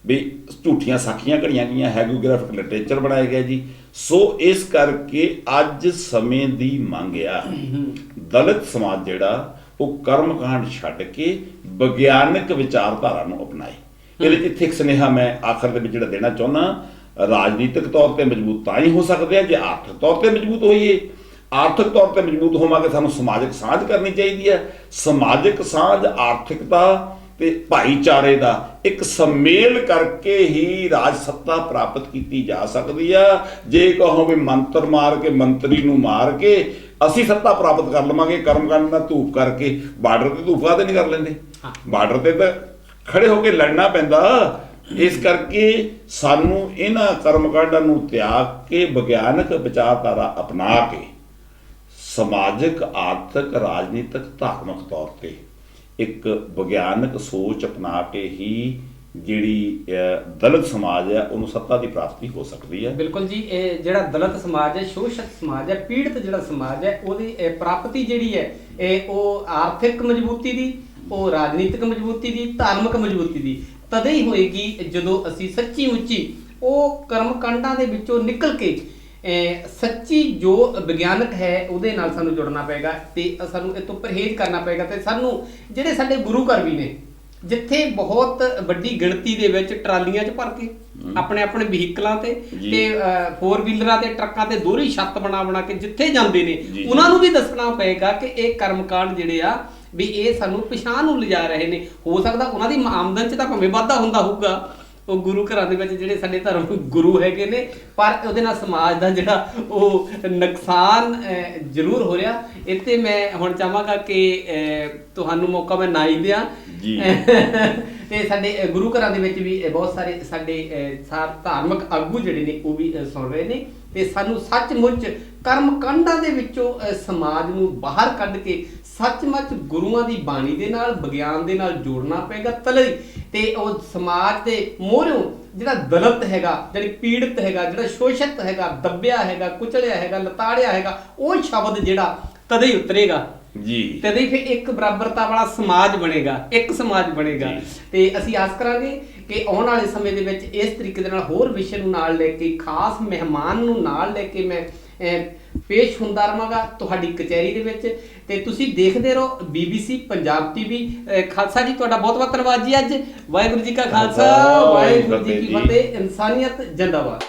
ਵੀ ਝੂਠੀਆਂ ਸਾਖੀਆਂ ਘੜੀਆਂ ਗਈਆਂ, ਹੈਗੋਗ੍ਰਾਫਿਕ ਲਿਟਰੇਚਰ ਬਣਾਇਆ ਗਿਆ ਜੀ। ਸੋ ਇਸ ਕਰਕੇ ਅੱਜ ਸਮੇਂ ਦੀ ਮੰਗ ਆ, ਦਲਿਤ ਸਮਾਜ ਜਿਹੜਾ ਉਹ ਕਰਮਕਾਂਡ ਛੱਡ ਕੇ ਵਿਗਿਆਨਕ ਵਿਚਾਰਧਾਰਾ ਨੂੰ ਅਪਣਾਏ। ਇਹਦੇ 'ਚ ਇੱਥੇ ਇੱਕ ਸੁਨੇਹਾ ਮੈਂ ਆਖਰ ਦੇ ਵਿੱਚ ਜਿਹੜਾ ਦੇਣਾ ਚਾਹੁੰਦਾ, ਰਾਜਨੀਤਿਕ ਤੌਰ ਤੇ ਮਜ਼ਬੂਤ ਤਾਂ ਹੀ ਹੋ ਸਕਦੇ ਆ ਜੇ ਆਰਥਿਕ ਤੌਰ ਤੇ ਮਜ਼ਬੂਤ ਹੋਈਏ। ਆਰਥਿਕ ਤੌਰ ਤੇ ਮਜ਼ਬੂਤ ਹੋਵਾਂਗੇ ਸਾਨੂੰ ਸਮਾਜਿਕ ਸਾਂਝ ਕਰਨੀ ਚਾਹੀਦੀ ਹੈ। ਸਮਾਜਿਕ ਸਾਂਝ, ਆਰਥਿਕਤਾ ਤੇ ਭਾਈਚਾਰੇ ਦਾ ਇੱਕ ਸੁਮੇਲ ਕਰਕੇ ਹੀ ਰਾਜ ਸੱਤਾ ਪ੍ਰਾਪਤ ਕੀਤੀ ਜਾ ਸਕਦੀ ਆ। ਜੇ ਕਹੋ ਵੀ ਮੰਤਰ ਮਾਰ ਕੇ, ਮੰਤਰੀ ਨੂੰ ਮਾਰ ਕੇ ਅਸੀਂ ਸੱਤਾ ਪ੍ਰਾਪਤ ਕਰ ਲਵਾਂਗੇ ਕਰਮਕਾਂਡ ਨਾਲ ਧੂਪ ਕਰਕੇ, ਬਾਰਡਰ ਤੇ ਧੂਪ ਕਾਹਤੇ ਨਹੀਂ ਕਰ ਲੈਂਦੇ? ਬਾਰਡਰ ਤੇ ਤਾਂ ਖੜੇ ਹੋ ਕੇ ਲੜਨਾ ਪੈਂਦਾ। ਇਸ ਕਰਕੇ ਸਾਨੂੰ ਇਹਨਾਂ ਕਰਮਕਾਂਡਾਂ ਨੂੰ ਤਿਆਗ ਕੇ ਵਿਗਿਆਨਕ ਵਿਚਾਰਧਾਰਾ ਅਪਣਾ ਕੇ ਸਮਾਜਿਕ, ਆਰਥਿਕ, ਰਾਜਨੀਤਿਕ, ਧਾਰਮਿਕ ਤੌਰ ਤੇ ਇੱਕ ਵਿਗਿਆਨਕ ਸੋਚ ਅਪਣਾ ਕੇ ਹੀ ਜਿਹੜੀ ਦਲਿਤ ਸਮਾਜ ਹੈ ਉਹਨੂੰ ਸੱਤਾ ਦੀ ਪ੍ਰਾਪਤੀ ਹੋ ਸਕਦੀ ਹੈ। ਬਿਲਕੁਲ ਜੀ, ਇਹ ਜਿਹੜਾ ਦਲਿਤ ਸਮਾਜ ਹੈ, ਸ਼ੋਸ਼ਿਤ ਸਮਾਜ ਹੈ, ਪੀੜਤ ਜਿਹੜਾ ਸਮਾਜ ਹੈ, ਉਹਦੀ ਪ੍ਰਾਪਤੀ ਜਿਹੜੀ ਹੈ ਇਹ ਉਹ ਆਰਥਿਕ ਮਜ਼ਬੂਤੀ ਦੀ, ਉਹ ਰਾਜਨੀਤਿਕ ਮਜ਼ਬੂਤੀ ਦੀ, ਧਾਰਮਿਕ ਮਜ਼ਬੂਤੀ ਦੀ ਤਦੇ ਹੀ ਹੋਏਗੀ ਜਦੋਂ ਅਸੀਂ ਸੱਚੀ ਮੁੱਚੀ ਉਹ ਕਰਮਕਾਂਡਾਂ ਦੇ ਵਿੱਚੋਂ ਨਿਕਲ ਕੇ ਸੱਚੀ ਜੋ ਵਿਗਿਆਨਕ ਹੈ ਉਹਦੇ ਨਾਲ ਸਾਨੂੰ ਜੁੜਨਾ ਪਏਗਾ ਤੇ ਸਾਨੂੰ ਇਹ ਤੋਂ ਪਰਹੇਜ਼ ਕਰਨਾ ਪਏਗਾ। ਤੇ ਸਾਨੂੰ ਜਿਹੜੇ ਸਾਡੇ ਗੁਰੂ ਘਰ ਵੀ ਨੇ, ਜਿੱਥੇ ਬਹੁਤ ਵੱਡੀ ਗਿਣਤੀ ਦੇ ਵਿੱਚ ਟਰਾਲੀਆਂ 'ਚ ਭਰ ਕੇ ਆਪਣੇ ਆਪਣੇ ਵਹੀਕਲਾਂ ਤੇ 4 ਵੀਲਰਾਂ ਤੇ, ਟਰੱਕਾਂ ਤੇ ਦੋਹਰੀ ਛੱਤ ਬਣਾ ਕੇ ਜਿੱਥੇ ਜਾਂਦੇ ਨੇ, ਉਹਨਾਂ ਨੂੰ ਵੀ ਦੱਸਣਾ ਪਏਗਾ ਕਿ ਇਹ ਕਰਮਕਾਂਡ ਜਿਹੜੇ ਆ ਵੀ ਇਹ ਸਾਨੂੰ ਪਛਾਣ ਨੂੰ ਲਿਜਾ ਰਹੇ ਨੇ। ਹੋ ਸਕਦਾ ਉਹਨਾਂ ਦੀ ਆਮਦਨ 'ਚ ਤਾਂ ਭਾਵੇਂ ਵਾਧਾ ਹੁੰਦਾ ਹੋਊਗਾ, ਉਹ ਗੁਰੂ ਘਰਾਂ ਦੇ ਵਿੱਚ ਜਿਹੜੇ ਸਾਡੇ ਧਰਮ ਗੁਰੂ ਹੈਗੇ ਨੇ, ਪਰ ਉਹਦੇ ਨਾਲ ਸਮਾਜ ਦਾ ਜਿਹੜਾ ਉਹ ਨੁਕਸਾਨ ਜ਼ਰੂਰ ਹੋ ਰਿਹਾ। ਇੱਥੇ ਮੈਂ ਹੁਣ ਚਾਹਾਂਗਾ ਕਿ ਤੁਹਾਨੂੰ ਮੌਕਾ ਮੈਂ ਨਾ ਹੀ ਦਿਆਂ ਤੇ ਸਾਡੇ ਗੁਰੂ ਘਰਾਂ ਦੇ ਵਿੱਚ ਵੀ ਬਹੁਤ ਸਾਰੇ ਸਾਡੇ ਧਾਰਮਿਕ ਆਗੂ ਜਿਹੜੇ ਨੇ ਉਹ ਵੀ ਸੁਣ ਰਹੇ ਨੇ ਤੇ ਸਾਨੂੰ ਸੱਚਮੁੱਚ ਕਰਮਕਾਂਡਾਂ ਦੇ ਵਿੱਚੋਂ ਸਮਾਜ ਨੂੰ ਬਾਹਰ ਕੱਢ ਕੇ ਸੱਚਮੁੱਚ ਗੁਰੂਆਂ ਦੀ ਬਾਣੀ ਦੇ ਨਾਲ, ਵਿਗਿਆਨ ਦੇ ਨਾਲ ਜੋੜਨਾ ਪਏਗਾ ਤਲੇ। ਤੇ ਉਹ ਸਮਾਜ ਦੇ ਮੋਹਰੋਂ ਜਿਹੜਾ ਦਲਿਤ ਹੈਗਾ, ਜਿਹੜੀ ਪੀੜਤ ਹੈਗਾ, ਜਿਹੜਾ ਸ਼ੋਸ਼ਿਤ ਹੈਗਾ, ਦੱਬਿਆ ਹੈਗਾ, ਕੁਚਲਿਆ ਹੈਗਾ, ਲਤਾੜਿਆ ਹੈਗਾ, ਉਹ ਸ਼ਬਦ ਜਿਹੜਾ ਤਦੇ ਹੀ ਉਤਰੇਗਾ ਜੀ, ਤਦੇ ਫਿਰ ਇੱਕ ਬਰਾਬਰਤਾ ਵਾਲਾ ਸਮਾਜ ਬਣੇਗਾ, ਇੱਕ ਸਮਾਜ ਬਣੇਗਾ। ਤੇ ਅਸੀਂ ਆਸ ਕਰਾਂਗੇ ਕਿ ਆਉਣ ਵਾਲੇ ਸਮੇਂ ਦੇ ਵਿੱਚ ਇਸ ਤਰੀਕੇ ਦੇ ਨਾਲ ਹੋਰ ਵਿਸ਼ੇ ਨੂੰ ਨਾਲ ਲੈ ਕੇ, ਖਾਸ ਮਹਿਮਾਨ ਨੂੰ ਨਾਲ ਲੈ ਕੇ ਮੈਂ ਪੇਸ਼ ਹੁੰਦਾ ਰਹਾਂਗਾ ਤੁਹਾਡੀ ਕਚਹਿਰੀ ਦੇ ਵਿੱਚ। ਤੇ ਤੁਸੀਂ ਦੇਖਦੇ ਰਹੋ BBC ਪੰਜਾਬ TV। ਖਾਲਸਾ ਜੀ, ਤੁਹਾਡਾ ਬਹੁਤ ਬਹੁਤ ਧੰਨਵਾਦ ਜੀ। ਅੱਜ ਵਾਹਿਗੁਰੂ ਜੀ ਕਾ ਖਾਲਸਾ, ਵਾਹਿਗੁਰੂ ਜੀ ਕੀ ਫਤਿਹ। ਇਨਸਾਨੀਅਤ ਜਿੰਦਾਬਾਦ।